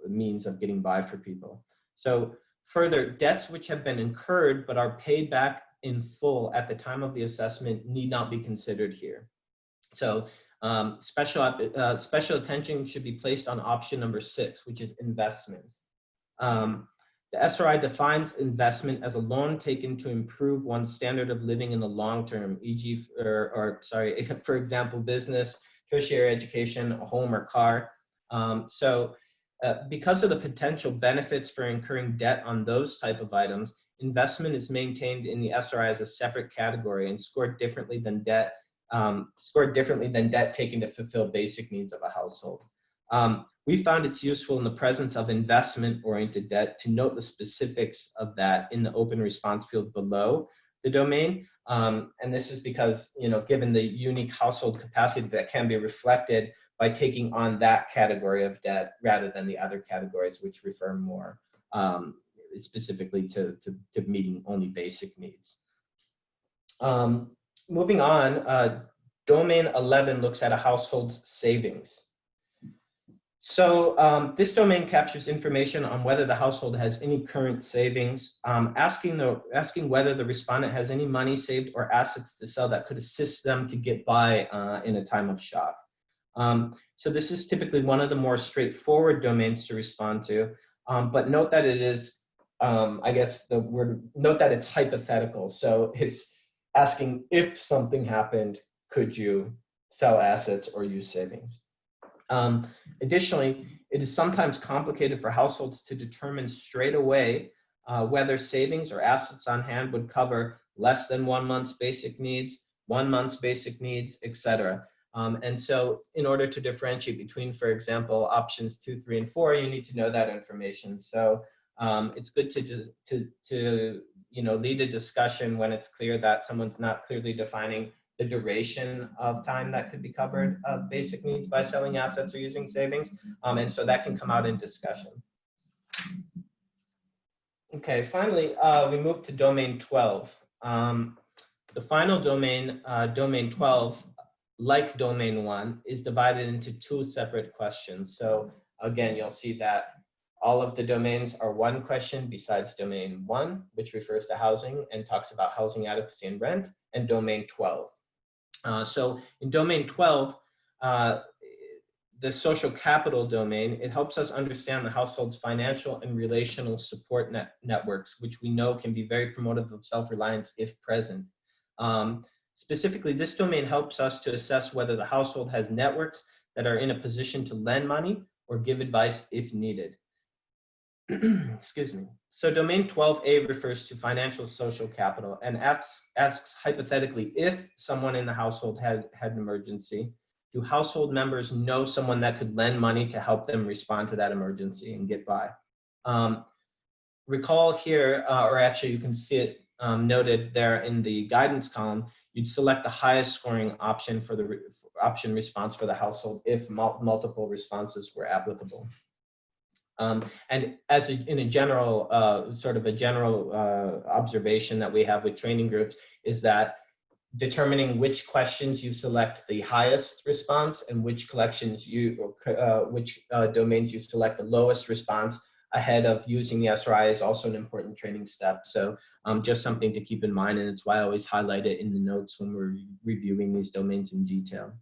Speaker 1: means of getting by for people. So further, debts which have been incurred but are paid back in full at the time of the assessment need not be considered here. So special attention should be placed on option number 6, which is investments. The SRI defines investment as a loan taken to improve one's standard of living in the long term, e.g., for example, business, tertiary education, a home or car. Because of the potential benefits for incurring debt on those type of items, investment is maintained in the SRI as a separate category and scored differently than debt taken to fulfill basic needs of a household. We found it's useful in the presence of investment-oriented debt to note the specifics of that in the open response field below the domain. And this is because, you know, given the unique household capacity that can be reflected by taking on that category of debt rather than the other categories, which refer more specifically to meeting only basic needs. Moving on, domain 11 looks at a household's savings. So this domain captures information on whether the household has any current savings, asking whether the respondent has any money saved or assets to sell that could assist them to get by in a time of shock. So this is typically one of the more straightforward domains to respond to, but note that it is, note that it's hypothetical. So it's asking if something happened, could you sell assets or use savings? Additionally, it is sometimes complicated for households to determine straight away whether savings or assets on hand would cover less than 1 month's basic needs, 1 month's basic needs, etc. And so in order to differentiate between, for example, options 2, 3, and 4, you need to know that information. So it's good to lead a discussion when it's clear that someone's not clearly defining the duration of time that could be covered of basic needs by selling assets or using savings. And so that can come out in discussion. Okay, finally, we move to domain 12. The final domain, domain 12, like domain 1, is divided into 2 separate questions. So again, you'll see that all of the domains are one question besides domain 1, which refers to housing and talks about housing adequacy and rent, and domain 12. So in domain 12, the social capital domain, it helps us understand the household's financial and relational support networks, which we know can be very promotive of self-reliance if present. Specifically, this domain helps us to assess whether the household has networks that are in a position to lend money or give advice if needed. Excuse me. So domain 12A refers to financial social capital and asks hypothetically, if someone in the household had an emergency, do household members know someone that could lend money to help them respond to that emergency and get by? Recall here, or actually you can see it noted there in the guidance column, you'd select the highest scoring option for the option response for the household if multiple responses were applicable. And as in a general, sort of a general observation that we have with training groups is that determining which questions you select the highest response and which collections which domains you select the lowest response ahead of using the SRI is also an important training step. So just something to keep in mind, and it's why I always highlight it in the notes when we're reviewing these domains in detail.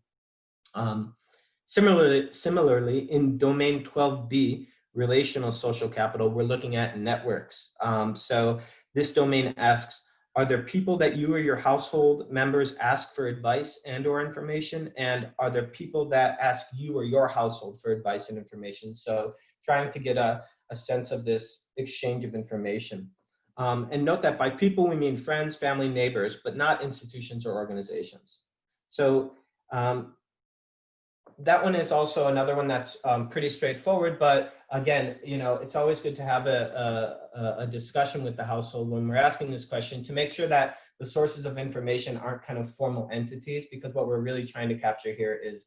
Speaker 1: Similarly, in domain 12B, relational social capital, we're looking at networks. So this domain asks, are there people that you or your household members ask for advice and or information? And are there people that ask you or your household for advice and information? So trying to get a sense of this exchange of information. And note that by people, we mean friends, family, neighbors, but not institutions or organizations. So that one is also another one that's pretty straightforward, but again, it's always good to have a discussion with the household when we're asking this question to make sure that the sources of information aren't kind of formal entities, because what we're really trying to capture here is,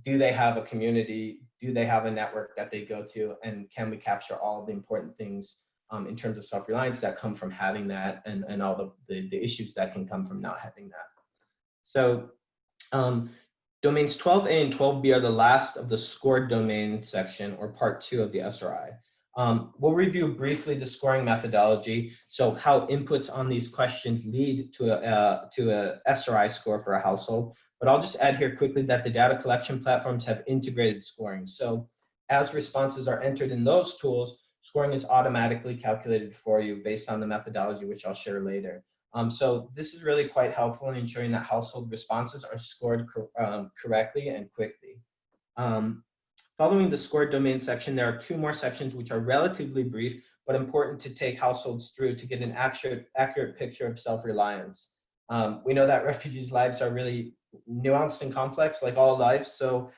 Speaker 1: do they have a community? Do they have a network that they go to? And can we capture all of the important things in terms of self-reliance that come from having that, and all the issues that can come from not having that? So domains 12A and 12B are the last of the scored domain section, or part 2 of the SRI. We'll review briefly the scoring methodology, so how inputs on these questions lead to a SRI score for a household. But I'll just add here quickly that the data collection platforms have integrated scoring. So as responses are entered in those tools, scoring is automatically calculated for you based on the methodology, which I'll share later. So this is really quite helpful in ensuring that household responses are scored correctly and quickly. Following the scored domain section, there are 2 more sections which are relatively brief, but important to take households through to get an accurate picture of self-reliance. We know that refugees' lives are really nuanced and complex, like all lives, so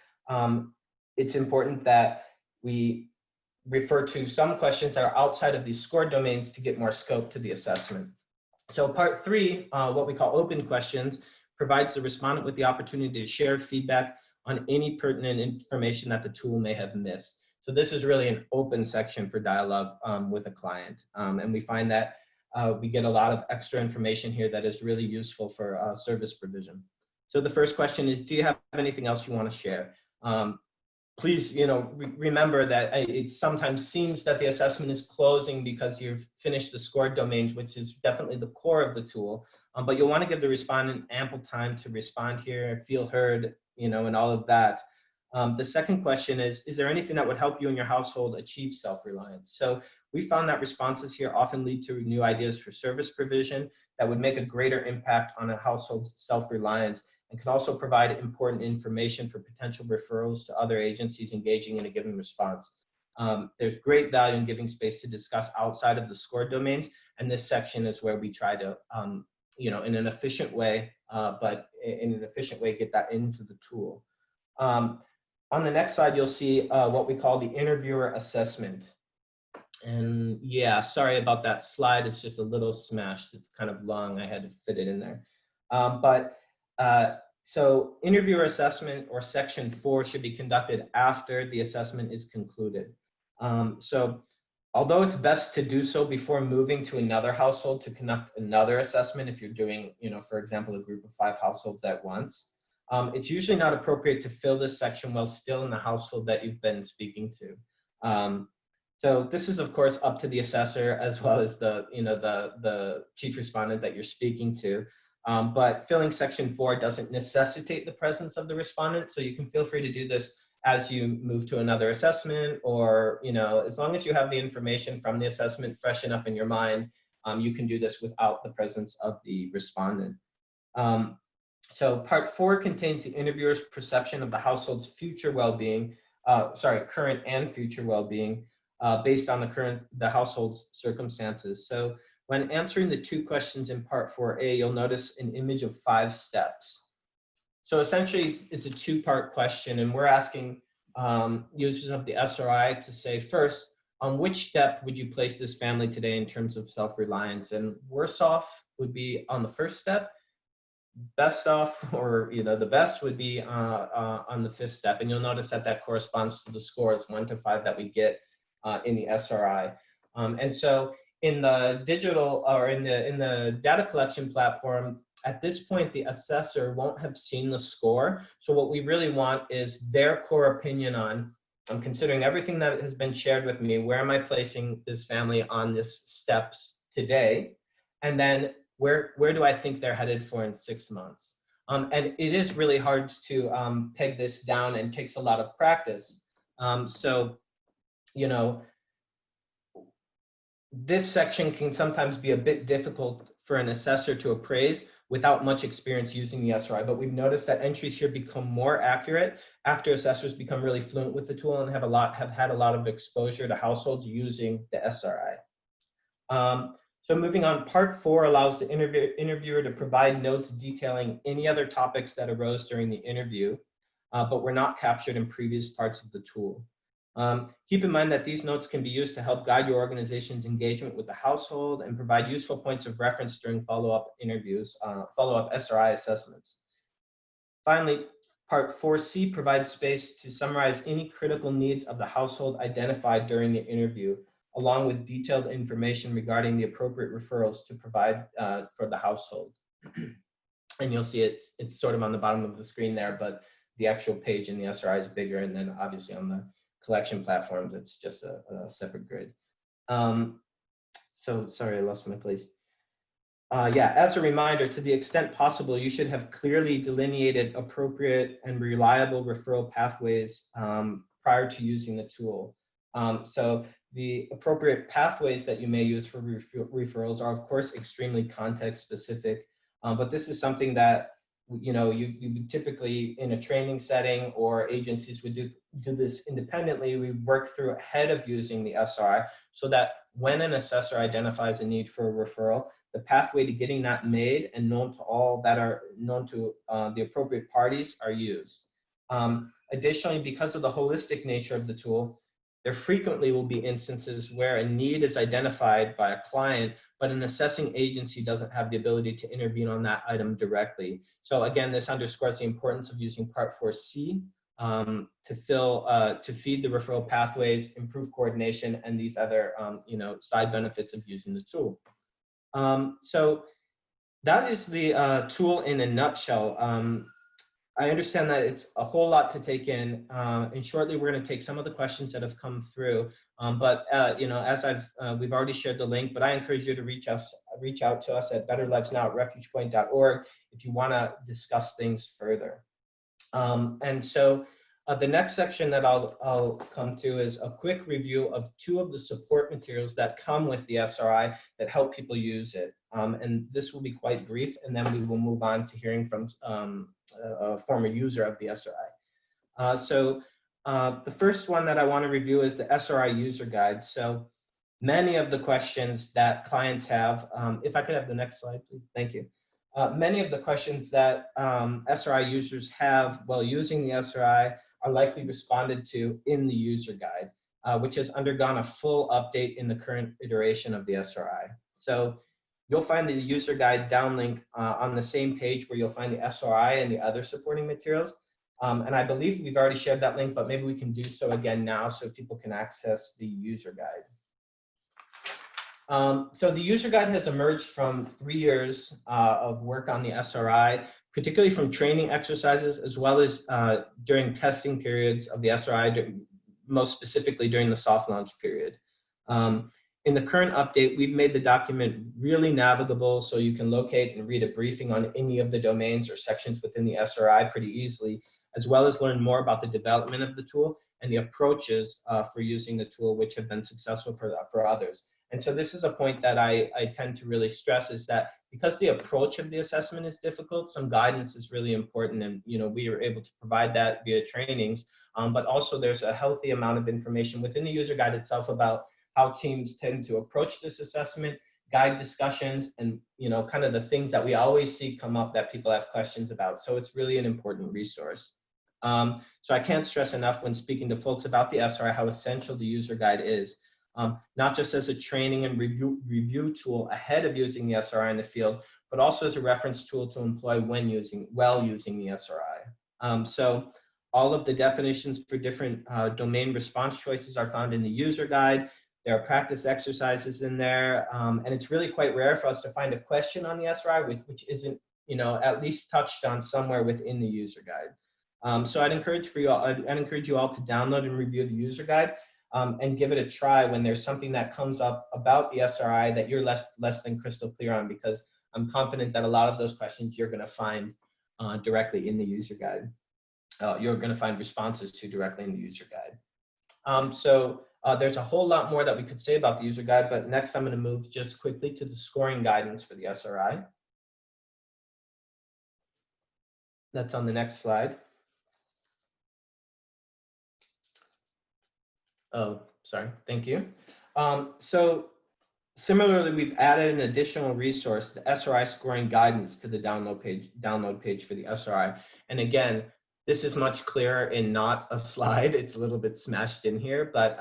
Speaker 1: it's important that we refer to some questions that are outside of these scored domains to get more scope to the assessment. So part 3, what we call open questions, provides the respondent with the opportunity to share feedback on any pertinent information that the tool may have missed. So this is really an open section for dialogue with a client. And we find that we get a lot of extra information here that is really useful for service provision. So the first question is, do you have anything else you want to share? Please, remember that it sometimes seems that the assessment is closing because you've finished the scored domains, which is definitely the core of the tool. But you'll want to give the respondent ample time to respond here, feel heard, and all of that. The second question is there anything that would help you and your household achieve self-reliance? So we found that responses here often lead to new ideas for service provision that would make a greater impact on a household's self-reliance, and can also provide important information for potential referrals to other agencies engaging in a given response. There's great value in giving space to discuss outside of the scored domains, and this section is where we try to, in an efficient way, get that into the tool. On the next slide, you'll see what we call the interviewer assessment. And yeah, sorry about that slide. It's just a little smashed. It's kind of long. I had to fit it in there. So interviewer assessment, or section 4, should be conducted after the assessment is concluded. So although it's best to do so before moving to another household to conduct another assessment, if you're doing, for example, a group of 5 households at once, it's usually not appropriate to fill this section while still in the household that you've been speaking to. So this is, of course, up to the assessor as well as the chief respondent that you're speaking to. But filling section 4 doesn't necessitate the presence of the respondent, so you can feel free to do this as you move to another assessment, or as long as you have the information from the assessment fresh enough in your mind, you can do this without the presence of the respondent. So part 4 contains the interviewer's perception of the household's future well-being, current and future well-being, based on the household's circumstances. So when answering the 2 questions in part 4A, you'll notice an image of 5 steps. So essentially, it's a 2-part question, and we're asking users of the SRI to say, first, on which step would you place this family today in terms of self-reliance? And worse off would be on the first step, best off, or the best would be on the 5th step. And you'll notice that that corresponds to the scores 1 to 5 that we get in the SRI. And so in the digital, or in the data collection platform, at this point, the assessor won't have seen the score. So what we really want is their core opinion on, I'm considering everything that has been shared with me, where am I placing this family on this steps today? And then where do I think they're headed for in 6 months? And it is really hard to peg this down, and takes a lot of practice. So, this section can sometimes be a bit difficult for an assessor to appraise without much experience using the SRI, but we've noticed that entries here become more accurate after assessors become really fluent with the tool and have had a lot of exposure to households using the SRI. So moving on, part 4 allows the interviewer to provide notes detailing any other topics that arose during the interview, but were not captured in previous parts of the tool. Keep in mind that these notes can be used to help guide your organization's engagement with the household and provide useful points of reference during follow-up interviews, follow-up SRI assessments. Finally, part 4C provides space to summarize any critical needs of the household identified during the interview, along with detailed information regarding the appropriate referrals to provide for the household. And you'll see it's sort of on the bottom of the screen there, but the actual page in the SRI is bigger, and then obviously on the collection platforms, it's just a separate grid. So sorry, I lost my place. Yeah, as a reminder, to the extent possible, you should have clearly delineated appropriate and reliable referral pathways prior to using the tool. So the appropriate pathways that you may use for referrals are, of course, extremely context specific, but this is something that you typically, in a training setting, or agencies would do this independently. We work through ahead of using the SRI, so that when an assessor identifies a need for a referral, the pathway to getting that made and known to all that are known to the appropriate parties are used. Additionally, because of the holistic nature of the tool, there frequently will be instances where a need is identified by a client, but an assessing agency doesn't have the ability to intervene on that item directly. So again, this underscores the importance of using Part 4C to feed the referral pathways, improve coordination, and these other side benefits of using the tool. So that is the tool in a nutshell. I understand that it's a whole lot to take in, and shortly we're going to take some of the questions that have come through. But as we've already shared the link, but I encourage you to reach out to us at betterlifesnow@refugepoint.org if you want to discuss things further. And so the next section that I'll come to is a quick review of 2 of the support materials that come with the SRI that help people use it. And this will be quite brief, and then we will move on to hearing from a former user of the SRI. So the first one that I want to review is the SRI user guide. So many of the questions that clients have, if I could have the next slide, please. Thank you. Many of the questions that SRI users have while using the SRI are likely responded to in the user guide, which has undergone a full update in the current iteration of the SRI. So you'll find the user guide downlink on the same page where you'll find the SRI and the other supporting materials. And I believe we've already shared that link, but maybe we can do so again now so people can access the user guide. So the user guide has emerged from 3 years of work on the SRI, particularly from training exercises, as well as during testing periods of the SRI, most specifically during the soft launch period. In the current update, we've made the document really navigable, so you can locate and read a briefing on any of the domains or sections within the SRI pretty easily, as well as learn more about the development of the tool and the approaches for using the tool, which have been successful for others. And so this is a point that I tend to really stress, is that because the approach of the assessment is difficult, some guidance is really important. And we are able to provide that via trainings, but also there's a healthy amount of information within the user guide itself about how teams tend to approach this assessment, guide discussions, and kind of the things that we always see come up that people have questions about. So it's really an important resource. So I can't stress enough when speaking to folks about the SRI how essential the user guide is. Not just as a training and review tool ahead of using the SRI in the field, but also as a reference tool to employ when using the SRI. So all of the definitions for different domain response choices are found in the user guide. There are practice exercises in there, and it's really quite rare for us to find a question on the SRI which isn't at least touched on somewhere within the user guide. So I'd encourage you all to download and review the user guide. And give it a try when there's something that comes up about the SRI that you're less than crystal clear on, because I'm confident that a lot of those questions you're going to find directly in the user guide. You're going to find responses to directly in the user guide. So there's a whole lot more that we could say about the user guide, but next I'm going to move just quickly to the scoring guidance for the SRI. That's on the next slide. Oh, sorry, thank you. So similarly, we've added an additional resource, the SRI scoring guidance, to the download page for the SRI. And again, this is much clearer in not a slide. It's a little bit smashed in here, but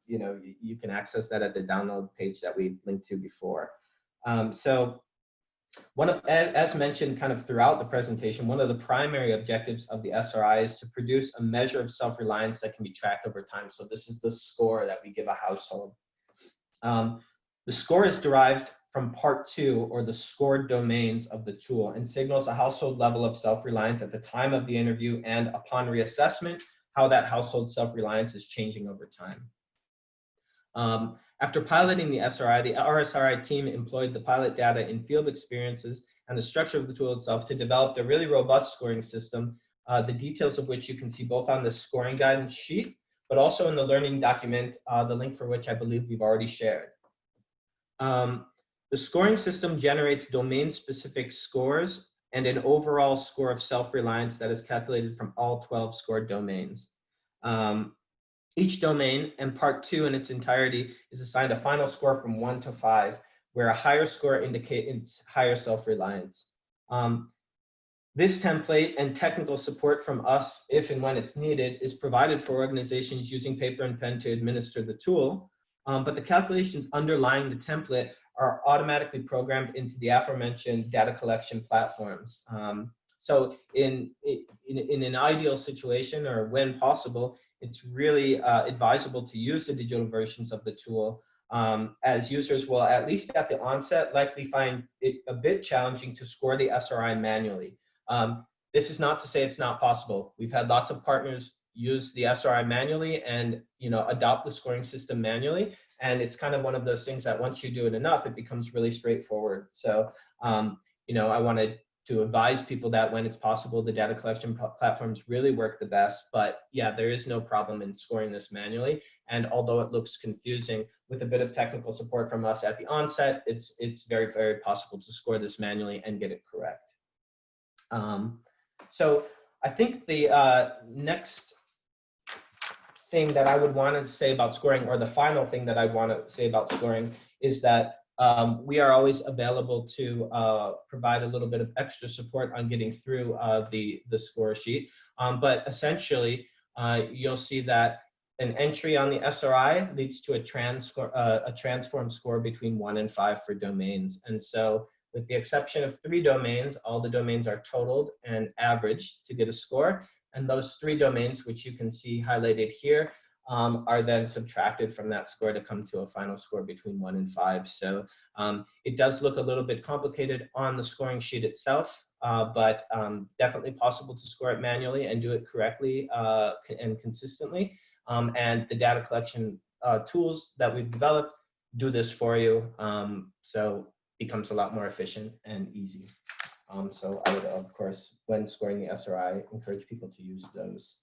Speaker 1: you can access that at the download page that we linked to before. So as mentioned kind of throughout the presentation, one of the primary objectives of the SRI is to produce a measure of self-reliance that can be tracked over time. So this is the score that we give a household. The score is derived from part 2, or the scored domains of the tool, and signals a household level of self-reliance at the time of the interview, and upon reassessment, how that household self-reliance is changing over time. After piloting the SRI, the RSRI team employed the pilot data in field experiences and the structure of the tool itself to develop a really robust scoring system, the details of which you can see both on the scoring guidance sheet, but also in the learning document, the link for which I believe we've already shared. The scoring system generates domain-specific scores and an overall score of self-reliance that is calculated from all 12 scored domains. Each domain, and part 2 in its entirety, is assigned a final score from 1 to 5, where a higher score indicates higher self-reliance. This template and technical support from us, if and when it's needed, is provided for organizations using paper and pen to administer the tool, but the calculations underlying the template are automatically programmed into the aforementioned data collection platforms. So in an ideal situation, or when possible, it's really advisable to use the digital versions of the tool, as users will, at least at the onset, likely find it a bit challenging to score the SRI manually. This is not to say it's not possible. We've had lots of partners use the SRI manually and adopt the scoring system manually, and it's kind of one of those things that once you do it enough, it becomes really straightforward. So I wanted to advise people that when it's possible, the data collection platforms really work the best. But yeah, there is no problem in scoring this manually. And although it looks confusing, with a bit of technical support from us at the onset, it's very, very possible to score this manually and get it correct. So I think the next thing that I would want to say about scoring, or the final thing that I want to say about scoring, is that we are always available to provide a little bit of extra support on getting through the score sheet. But essentially, you'll see that an entry on the SRI leads to a transform score between 1 and 5 for domains. And so with the exception of 3 domains, all the domains are totaled and averaged to get a score. And those 3 domains, which you can see highlighted here, are then subtracted from that score to come to a final score between 1 and 5. So it does look a little bit complicated on the scoring sheet itself, but definitely possible to score it manually and do it correctly and consistently. And the data collection tools that we've developed do this for you. So it becomes a lot more efficient and easy. So I would, of course, when scoring the SRI, encourage people to use those.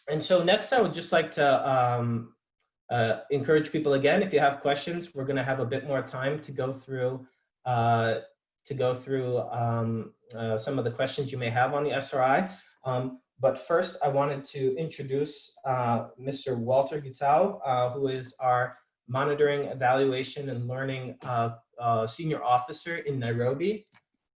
Speaker 1: And so next, I would just like to Encourage people again, if you have questions, we're going to have a bit more time to go through some of the questions you may have on the SRI. But first, I wanted to introduce Mr. Walter Gitau, who is our Monitoring, Evaluation, and Learning Senior Officer in Nairobi.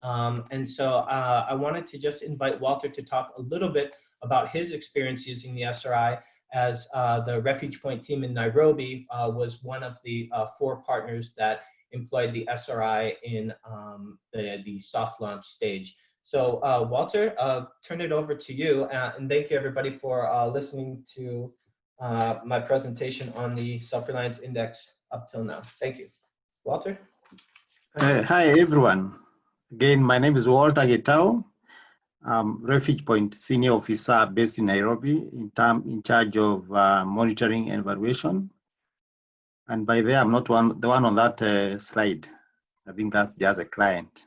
Speaker 1: And so I wanted to just invite Walter to talk a little bit about his experience using the SRI, as the Refuge Point team in Nairobi was one of the 4 partners that employed the SRI in the soft launch stage. So Walter, turn it over to you, and thank you everybody for listening to my presentation on the Self-Reliance Index up till now. Thank you. Walter?
Speaker 2: Hi everyone. Again, my name is Walter Gitau. I'm Refuge Point Senior Officer based in Nairobi, in charge of monitoring and evaluation. And by there, I'm not the one on that slide. I think that's just a client.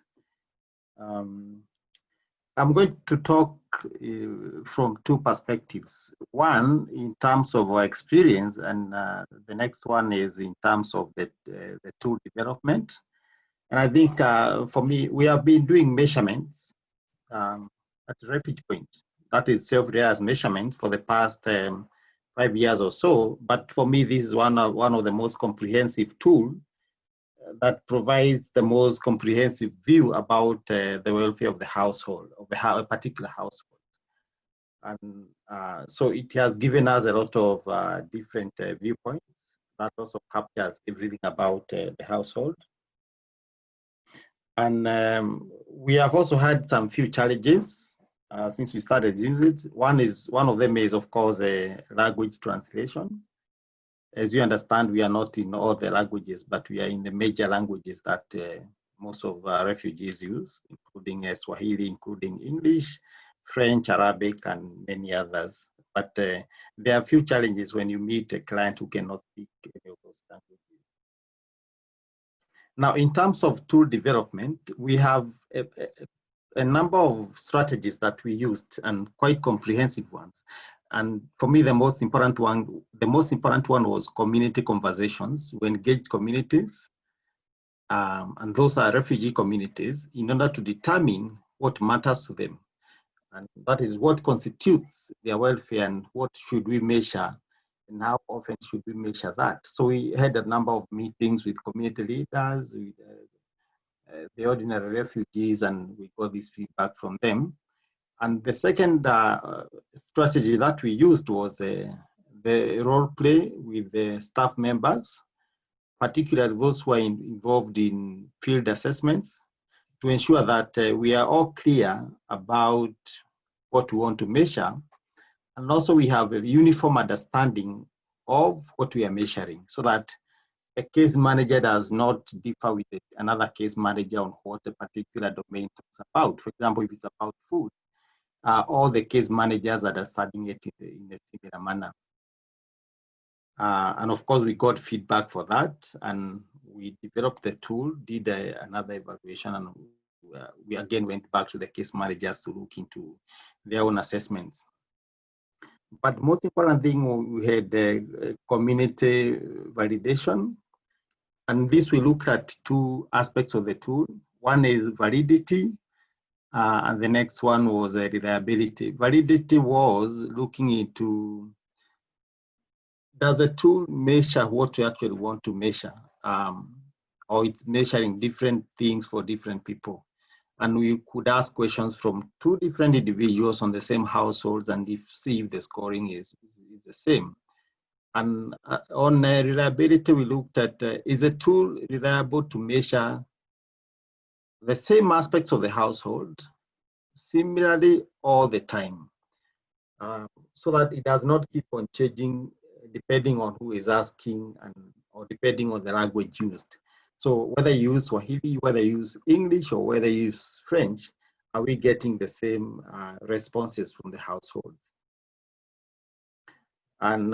Speaker 2: I'm going to talk from 2 perspectives. One, in terms of our experience, and the next one is in terms of the tool development. And I think for me, we have been doing measurements at Refuge Point. That is self-reliance measurement for the past 5 years or so. But for me, this is one of the most comprehensive tools that provides the most comprehensive view about the welfare of the household, of a particular household. And so it has given us a lot of different viewpoints that also captures everything about the household. And we have also had some few challenges since we started using it. One of them is, of course, language translation. As you understand, we are not in all the languages, but we are in the major languages that most of refugees use, including Swahili, including English, French, Arabic, and many others. But there are a few challenges when you meet a client who cannot speak any of those languages. Now, in terms of tool development, we have a number of strategies that we used, and quite comprehensive ones. And for me, the most important one was community conversations. We engage communities, and those are refugee communities, in order to determine what matters to them. And that is what constitutes their welfare and what should we measure and how often should we measure that. So we had a number of meetings with community leaders, with the ordinary refugees, and we got this feedback from them. And the second strategy that we used was the role play with the staff members, particularly those who are involved in field assessments, to ensure that we are all clear about what we want to measure. And also we have a uniform understanding of what we are measuring, so that a case manager does not differ with another case manager on what a particular domain talks about. For example, if it's about food, all the case managers are studying it in a similar manner. And of course, we got feedback for that, and we developed the tool, did another evaluation, and we again went back to the case managers to look into their own assessments. But the most important thing, we had community validation. And this, we looked at 2 aspects of the tool. One is validity, and the next one was reliability. Validity was looking into, does the tool measure what you actually want to measure? Or it's measuring different things for different people. And we could ask questions from 2 different individuals on the same households and see if the scoring is the same. And on reliability, we looked at, is the tool reliable to measure the same aspects of the household similarly all the time, so that it does not keep on changing depending on who is asking or depending on the language used. So whether you use Swahili, whether you use English, or whether you use French, are we getting the same responses from the households? And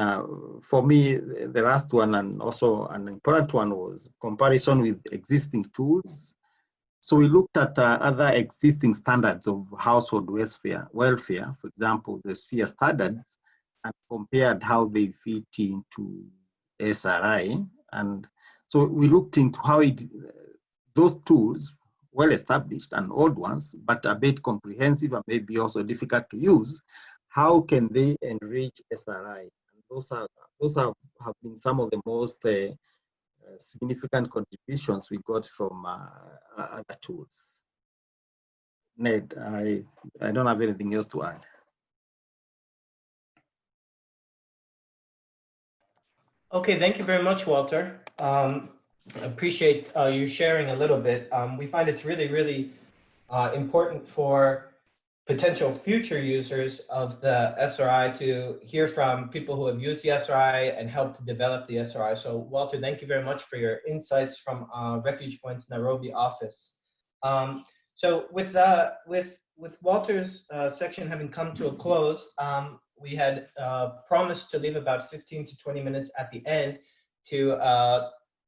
Speaker 2: for me, the last one, and also an important one, was comparison with existing tools. So we looked at other existing standards of household welfare. For example, the sphere standards, and compared how they fit into SRI. And so we looked into how those tools, well established and old ones, but a bit comprehensive and maybe also difficult to use, how can they enrich SRI? And those have been some of the most significant contributions we got from other tools. Ned, I don't have anything else to add.
Speaker 1: Okay, thank you very much, Walter. Appreciate you sharing a little bit. We find it's really, really important for potential future users of the SRI to hear from people who have used the SRI and helped to develop the SRI. So Walter, thank you very much for your insights from Refuge Point's Nairobi office. So with Walter's section having come to a close, we had promised to leave about 15 to 20 minutes at the end to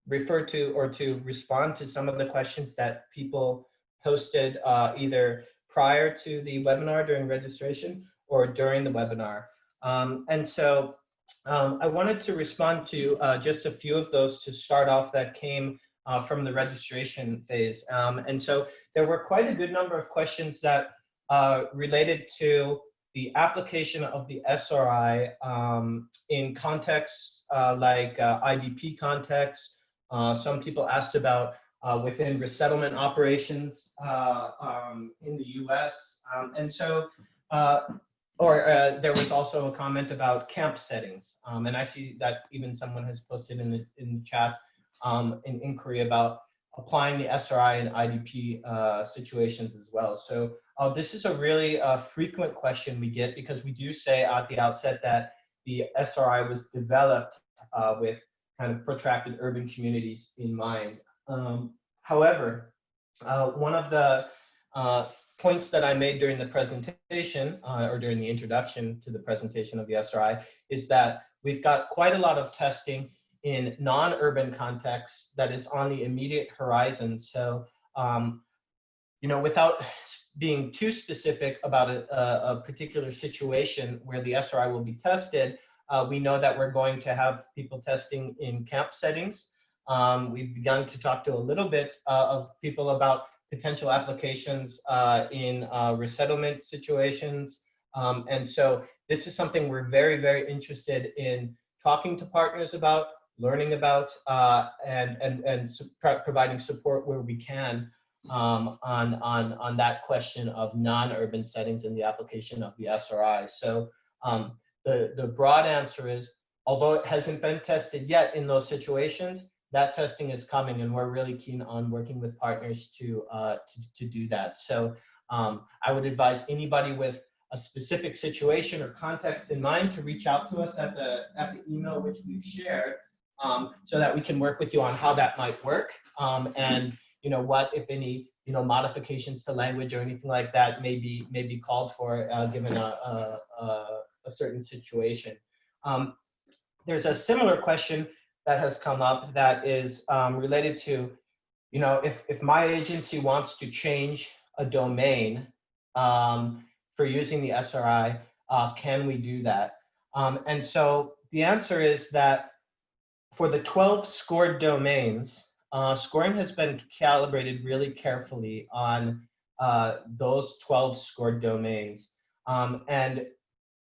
Speaker 1: refer to or to respond to some of the questions that people posted either prior to the webinar during registration or during the webinar. And so I wanted to respond to just a few of those to start off that came from the registration phase. And so there were quite a good number of questions that related to the application of the SRI in contexts like IDP contexts. Some people asked about within resettlement operations in the US. And so, there was also a comment about camp settings. And I see that even someone has posted in the chat an inquiry about applying the SRI in IDP situations as well. So this is a really frequent question we get, because we do say at the outset that the SRI was developed with kind of protracted urban communities in mind. However, one of the points that I made during the presentation or during the introduction to the presentation of the SRI is that we've got quite a lot of testing in non-urban contexts that is on the immediate horizon. So, without being too specific about a particular situation where the SRI will be tested, we know that we're going to have people testing in camp settings. We've begun to talk to a little bit of people about potential applications in resettlement situations. And so this is something we're very, very interested in talking to partners about, learning about, and providing support where we can on that question of non-urban settings and the application of the SRI. So the broad answer is, although it hasn't been tested yet in those situations, that testing is coming, and we're really keen on working with partners to do that. So I would advise anybody with a specific situation or context in mind to reach out to us at the email which we've shared, so that we can work with you on how that might work, and what, if any, modifications to language or anything like that may be called for given a certain situation. There's a similar question that has come up that is related to, if my agency wants to change a domain for using the SRI, can we do that? And so the answer is that for the 12 scored domains, scoring has been calibrated really carefully on those 12 scored domains. And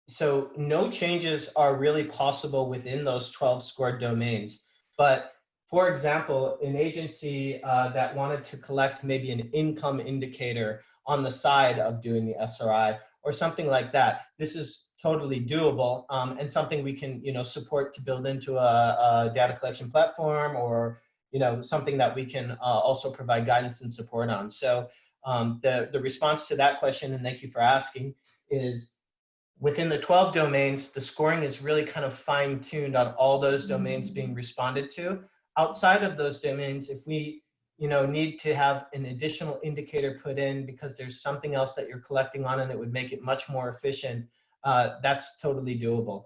Speaker 1: so no changes are really possible within those 12 scored domains. But for example, an agency that wanted to collect maybe an income indicator on the side of doing the SRI or something like that, this is totally doable, and something we can support to build into a data collection platform, or something that we can also provide guidance and support on. So the response to that question, and thank you for asking, is within the 12 domains, the scoring is really kind of fine-tuned on all those domains being responded to. Outside of those domains, if we need to have an additional indicator put in because there's something else that you're collecting on and it would make it much more efficient, that's totally doable.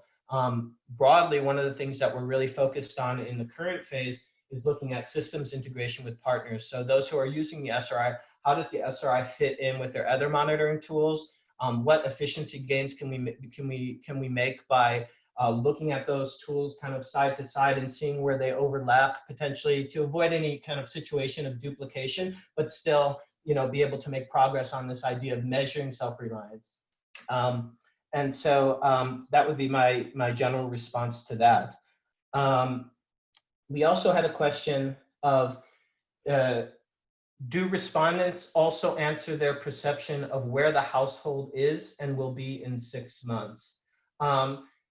Speaker 1: Broadly, one of the things that we're really focused on in the current phase is looking at systems integration with partners. So those who are using the SRI, how does the SRI fit in with their other monitoring tools? What efficiency gains can we make by looking at those tools kind of side to side and seeing where they overlap potentially to avoid any kind of situation of duplication, but still, be able to make progress on this idea of measuring self-reliance. And so that would be my general response to that. We also had a question of, do respondents also answer their perception of where the household is and will be in 6 months?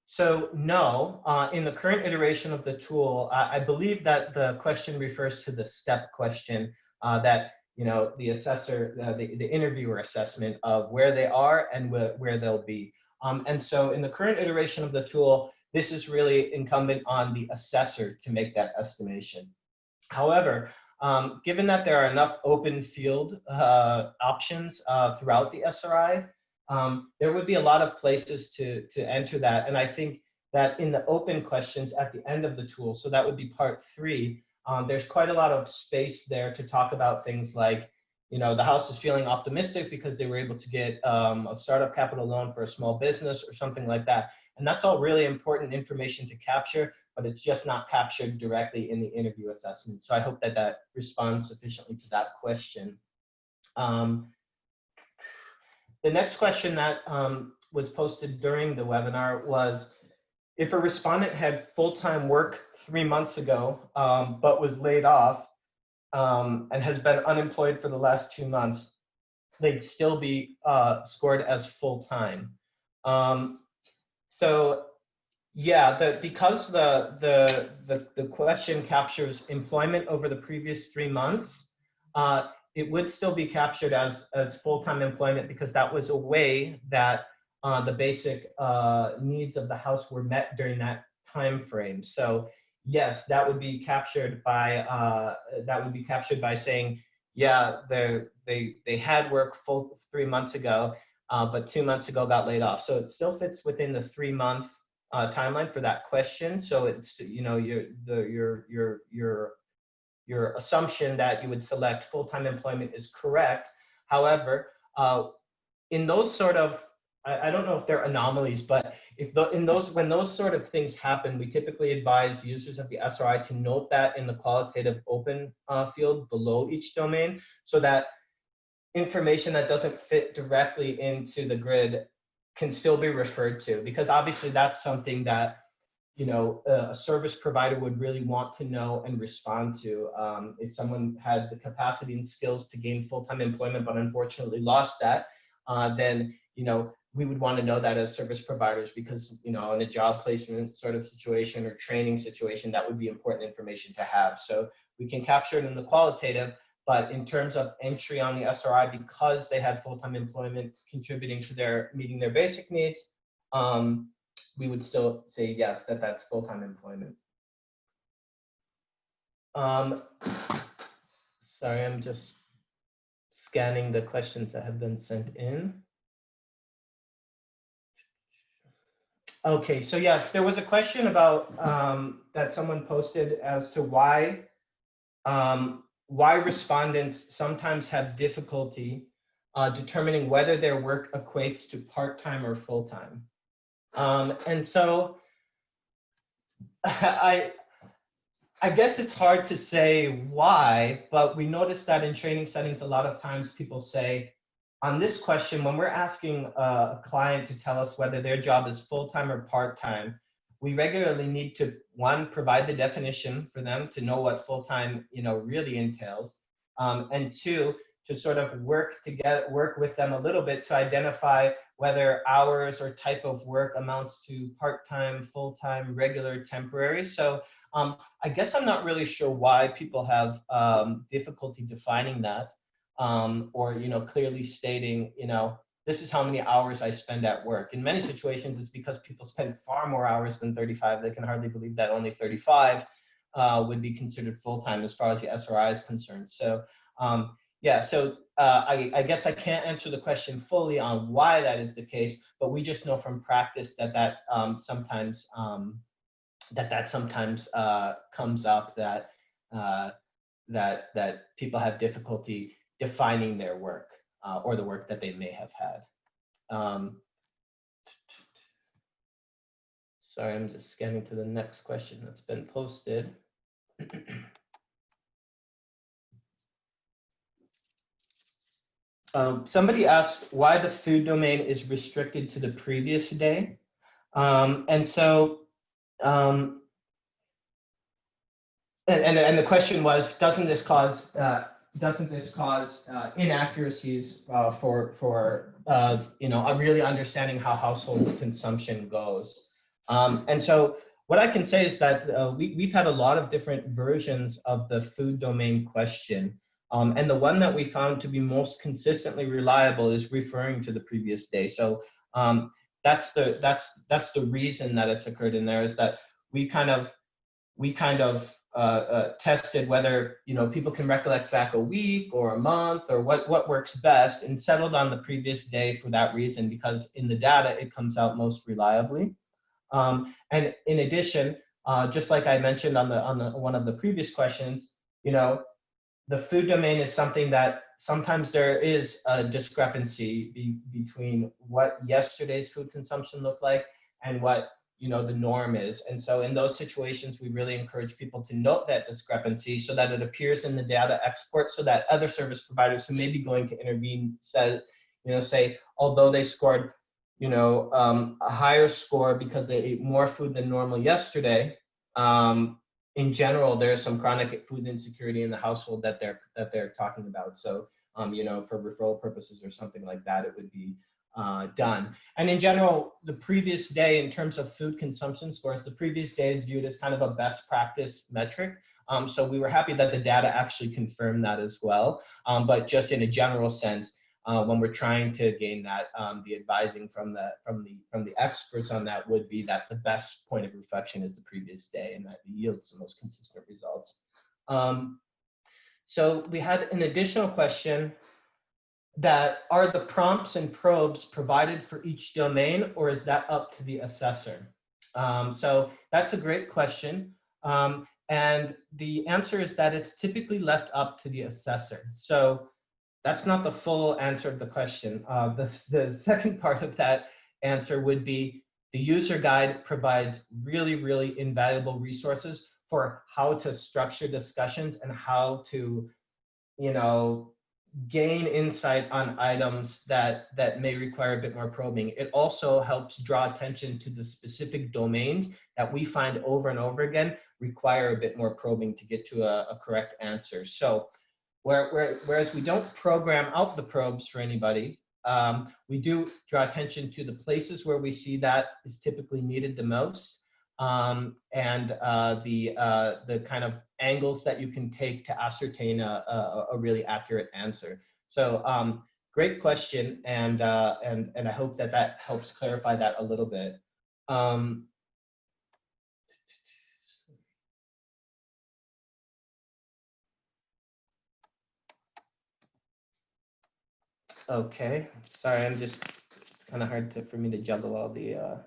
Speaker 1: So no, in the current iteration of the tool, I believe that the question refers to the STEP question that the assessor, the interviewer assessment of where they are and where they'll be. And so in the current iteration of the tool, this is really incumbent on the assessor to make that estimation. However, given that there are enough open field options throughout the SRI, there would be a lot of places to enter that. And I think that in the open questions at the end of the tool, so that would be part 3, there's quite a lot of space there to talk about things like, the house is feeling optimistic because they were able to get a startup capital loan for a small business or something like that. And that's all really important information to capture, but it's just not captured directly in the interview assessment. So I hope that that responds sufficiently to that question. The next question that was posted during the webinar was, if a respondent had full-time work 3 months ago, but was laid off and has been unemployed for the last 2 months, they'd still be scored as full-time. So yeah, because the question captures employment over the previous 3 months, it would still be captured as full-time employment because that was a way that the basic needs of the house were met during that time frame. So yes, that would be captured by saying, yeah, they had work full 3 months ago, but 2 months ago got laid off. So it still fits within the 3-month timeline for that question. So it's your assumption that you would select full-time employment is correct. However, in those sort of, I don't know if they're anomalies, but when those sort of things happen, we typically advise users of the SRI to note that in the qualitative open field below each domain, so that information that doesn't fit directly into the grid can still be referred to, because obviously that's something that a service provider would really want to know and respond to. If someone had the capacity and skills to gain full-time employment but unfortunately lost that, then we would want to know that as service providers, because in a job placement sort of situation or training situation, that would be important information to have. So we can capture it in the qualitative, but in terms of entry on the SRI, because they had full-time employment contributing to their meeting their basic needs, we would still say yes, that's full-time employment. Sorry, I'm just scanning the questions that have been sent in. Okay, so yes, there was a question about that someone posted as to why respondents sometimes have difficulty determining whether their work equates to part-time or full-time. And so I guess it's hard to say why, but we notice that in training settings, a lot of times people say, on this question, when we're asking a client to tell us whether their job is full-time or part-time, we regularly need to, 1, provide the definition for them to know what full-time really entails, and 2, to sort of work with them a little bit to identify whether hours or type of work amounts to part-time, full-time, regular, temporary. So I guess I'm not really sure why people have difficulty defining that, or clearly stating, this is how many hours I spend at work. In many situations, it's because people spend far more hours than 35. They can hardly believe that only 35 would be considered full-time as far as the SRI is concerned. So yeah, so I guess I can't answer the question fully on why that is the case, but we just know from practice that sometimes comes up, that people have difficulty defining their work or the work that they may have had. Sorry, I'm just scanning to the next question that's been posted. Somebody asked why the food domain is restricted to the previous day. And so, and the question was, doesn't this cause inaccuracies for really understanding how household consumption goes? And so what I can say is that we've had a lot of different versions of the food domain question. And the one that we found to be most consistently reliable is referring to the previous day. So that's the reason that it's occurred in there, is that we kind of tested whether people can recollect back a week or a month or what works best, and settled on the previous day for that reason, because in the data it comes out most reliably. And in addition, just like I mentioned on one of the previous questions, the food domain is something that sometimes there is a discrepancy between what yesterday's food consumption looked like and what the norm is. And so in those situations, we really encourage people to note that discrepancy so that it appears in the data export, so that other service providers who may be going to intervene say, although they scored a higher score because they ate more food than normal yesterday, in general, there's some chronic food insecurity in the household that they're talking about. So, for referral purposes or something like that, it would be done. And in general, the previous day, in terms of food consumption scores, the previous day is viewed as kind of a best practice metric. So we were happy that the data actually confirmed that as well. But just in a general sense, when we're trying to gain that, the advising from the experts on that would be that the best point of reflection is the previous day, and that yields the most consistent results. So we had an additional question, that are the prompts and probes provided for each domain, or is that up to the assessor? So that's a great question. And the answer is that it's typically left up to the assessor. So that's not the full answer of the question. The second part of that answer would be the user guide provides really, really invaluable resources for how to structure discussions and how to, gain insight on items that may require a bit more probing. It also helps draw attention to the specific domains that we find over and over again require a bit more probing to get to a correct answer. So whereas we don't program out the probes for anybody, we do draw attention to the places where we see that is typically needed the most, and the kind of angles that you can take to ascertain a really accurate answer. So great question, and I hope that helps clarify that a little bit. Okay, sorry, it's kind of hard for me to juggle all the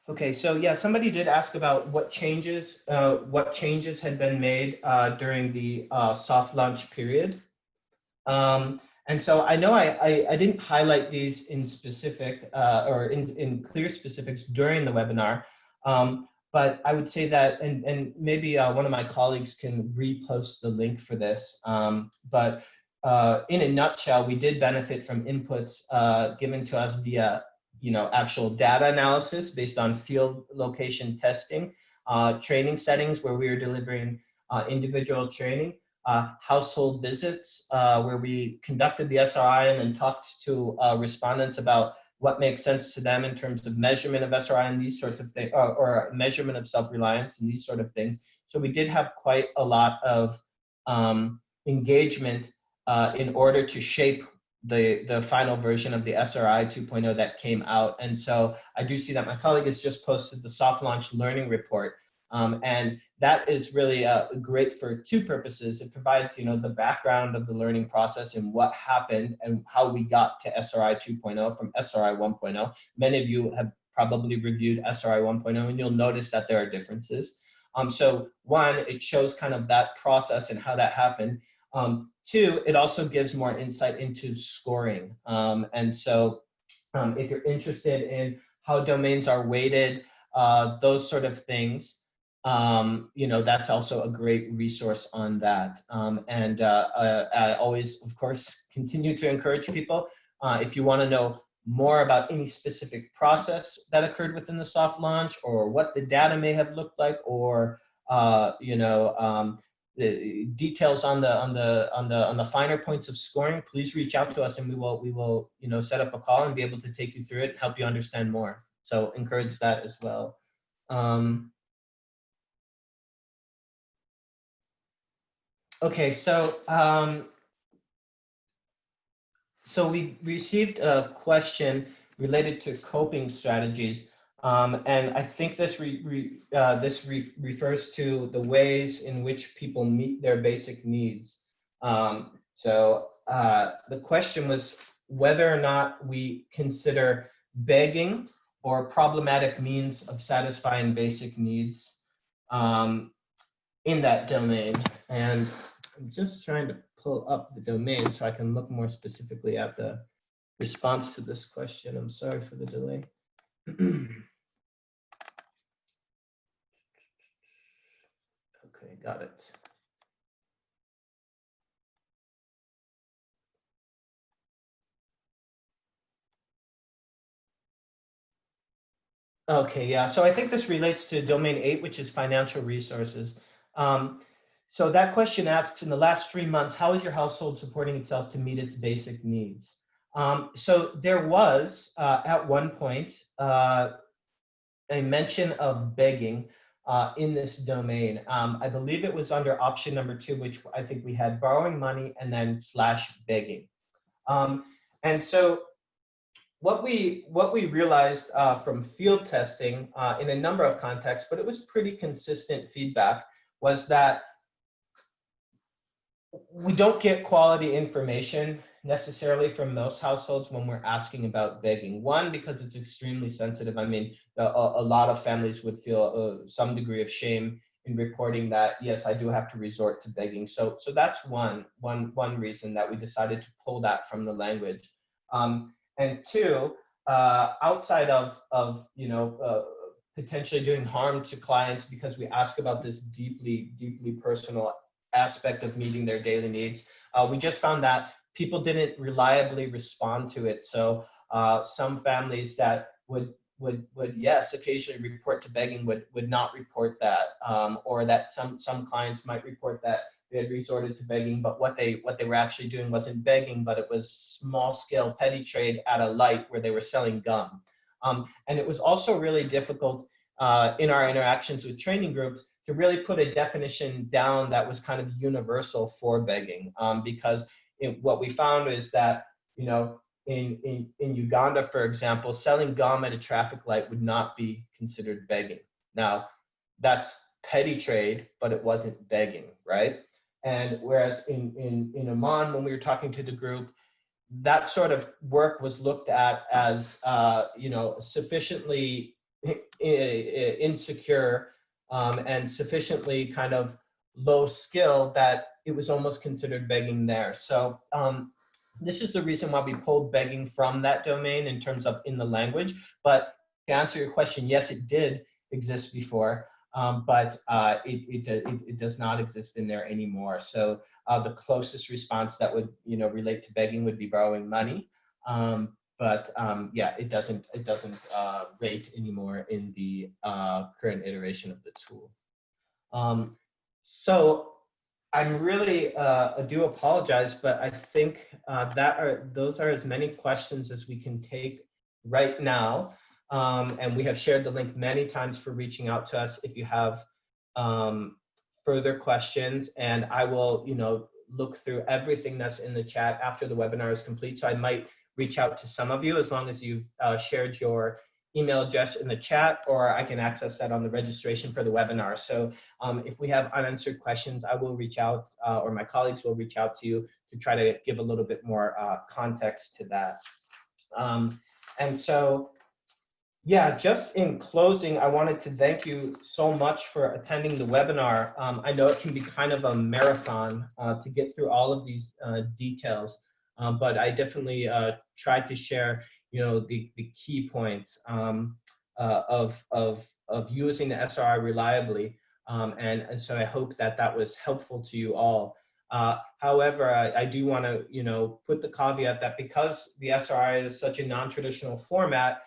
Speaker 1: Okay, so yeah, somebody did ask about what changes had been made during the soft launch period. And so I know I didn't highlight these in specific or in clear specifics during the webinar, but I would say that, and maybe one of my colleagues can repost the link for this, but in a nutshell, we did benefit from inputs given to us via actual data analysis based on field location testing, training settings where we are delivering individual training, household visits where we conducted the SRI and then talked to respondents about what makes sense to them in terms of measurement of SRI and these sorts of things, or measurement of self-reliance and these sort of things. So we did have quite a lot of engagement in order to shape the final version of the SRI 2.0 that came out. And so I do see that my colleague has just posted the soft launch learning report. And that is really great for two purposes. It provides, the background of the learning process and what happened and how we got to SRI 2.0 from SRI 1.0. Many of you have probably reviewed SRI 1.0, and you'll notice that there are differences. So one, it shows kind of that process and how that happened. Two, it also gives more insight into scoring. And so if you're interested in how domains are weighted, those sort of things, that's also a great resource on that. I always, of course, continue to encourage people, if you want to know more about any specific process that occurred within the soft launch, or what the data may have looked like, or the details on the finer points of scoring, please reach out to us, and we will set up a call and be able to take you through it and help you understand more. So encourage that as well. Okay, so we received a question related to coping strategies, and I think this refers to the ways in which people meet their basic needs. The question was whether or not we consider begging or problematic means of satisfying basic needs in that domain. And I'm just trying to pull up the domain so I can look more specifically at the response to this question. I'm sorry for the delay. Okay, got it. Okay, yeah, so I think this relates to domain 8, which is financial resources. So that question asks, in the last 3 months, how is your household supporting itself to meet its basic needs? So there was, at one point, a mention of begging in this domain. I believe it was under option number 2, which I think we had borrowing money and then / begging. And so what we realized from field testing in a number of contexts, but it was pretty consistent feedback, was that we don't get quality information necessarily from most households when we're asking about begging. One, because it's extremely sensitive. I mean, a lot of families would feel some degree of shame in reporting that, yes, I do have to resort to begging. So that's one reason that we decided to pull that from the language. And two, outside of potentially doing harm to clients because we ask about this deeply personal aspect of meeting their daily needs, we just found that people didn't reliably respond to it. So some families that would yes, occasionally report to begging would not report that, or that some clients might report that they had resorted to begging, but what they were actually doing wasn't begging, but it was small scale petty trade at a light where they were selling gum. And it was also really difficult in our interactions with training groups to really put a definition down that was kind of universal for begging, because what we found is that, in Uganda, for example, selling gum at a traffic light would not be considered begging. Now, that's petty trade, but it wasn't begging, right? And whereas in Oman, when we were talking to the group, that sort of work was looked at as sufficiently insecure and sufficiently kind of low skill that it was almost considered begging there. So this is the reason why we pulled begging from that domain in terms of in the language. But to answer your question, yes, it did exist before, but it does not exist in there anymore. So the closest response that would relate to begging would be borrowing money. Yeah, it doesn't rate anymore in the current iteration of the tool. So I'm really I do apologize, but I think those are as many questions as we can take right now. And we have shared the link many times for reaching out to us if you have further questions. And I will look through everything that's in the chat after the webinar is complete. So I might reach out to some of you as long as you've shared your email address in the chat, or I can access that on the registration for the webinar. So if we have unanswered questions, I will reach out, or my colleagues will reach out to you to try to give a little bit more context to that. And so, Yeah, just in closing, I wanted to thank you so much for attending the webinar. I know it can be kind of a marathon to get through all of these details, but I definitely tried to share, the key points of using the SRI reliably, and so I hope that that was helpful to you all. However, I do want to, put the caveat that because the SRI is such a non-traditional format,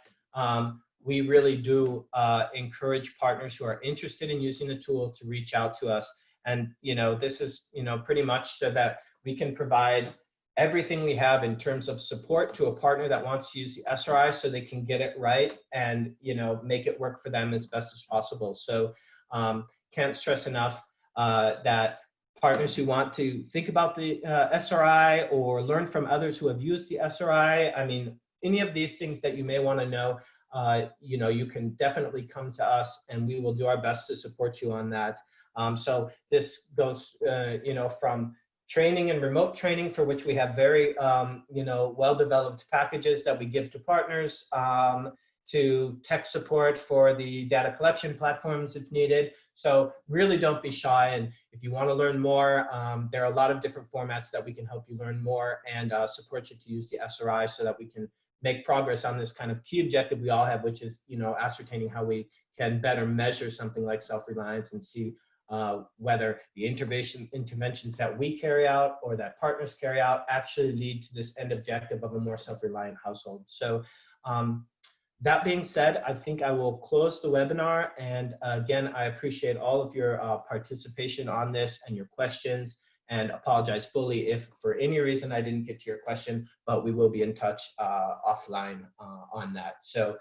Speaker 1: we really do encourage partners who are interested in using the tool to reach out to us. And this is pretty much so that we can provide everything we have in terms of support to a partner that wants to use the SRI so they can get it right and make it work for them as best as possible. So can't stress enough that partners who want to think about the SRI or learn from others who have used the SRI, I mean, any of these things that you may want to know, you can definitely come to us and we will do our best to support you on that. So this goes, from training and remote training, for which we have very, well-developed packages that we give to partners, to tech support for the data collection platforms if needed. So really don't be shy. And if you want to learn more, there are a lot of different formats that we can help you learn more and support you to use the SRI so that we can make progress on this kind of key objective we all have, which is ascertaining how we can better measure something like self-reliance and see whether the interventions that we carry out or that partners carry out actually lead to this end objective of a more self-reliant household. So that being said, I think I will close the webinar. And again, I appreciate all of your participation on this and your questions, and apologize fully if for any reason I didn't get to your question, but we will be in touch offline on that. So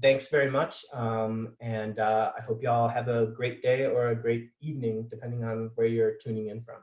Speaker 1: thanks very much. And I hope you all have a great day or a great evening, depending on where you're tuning in from.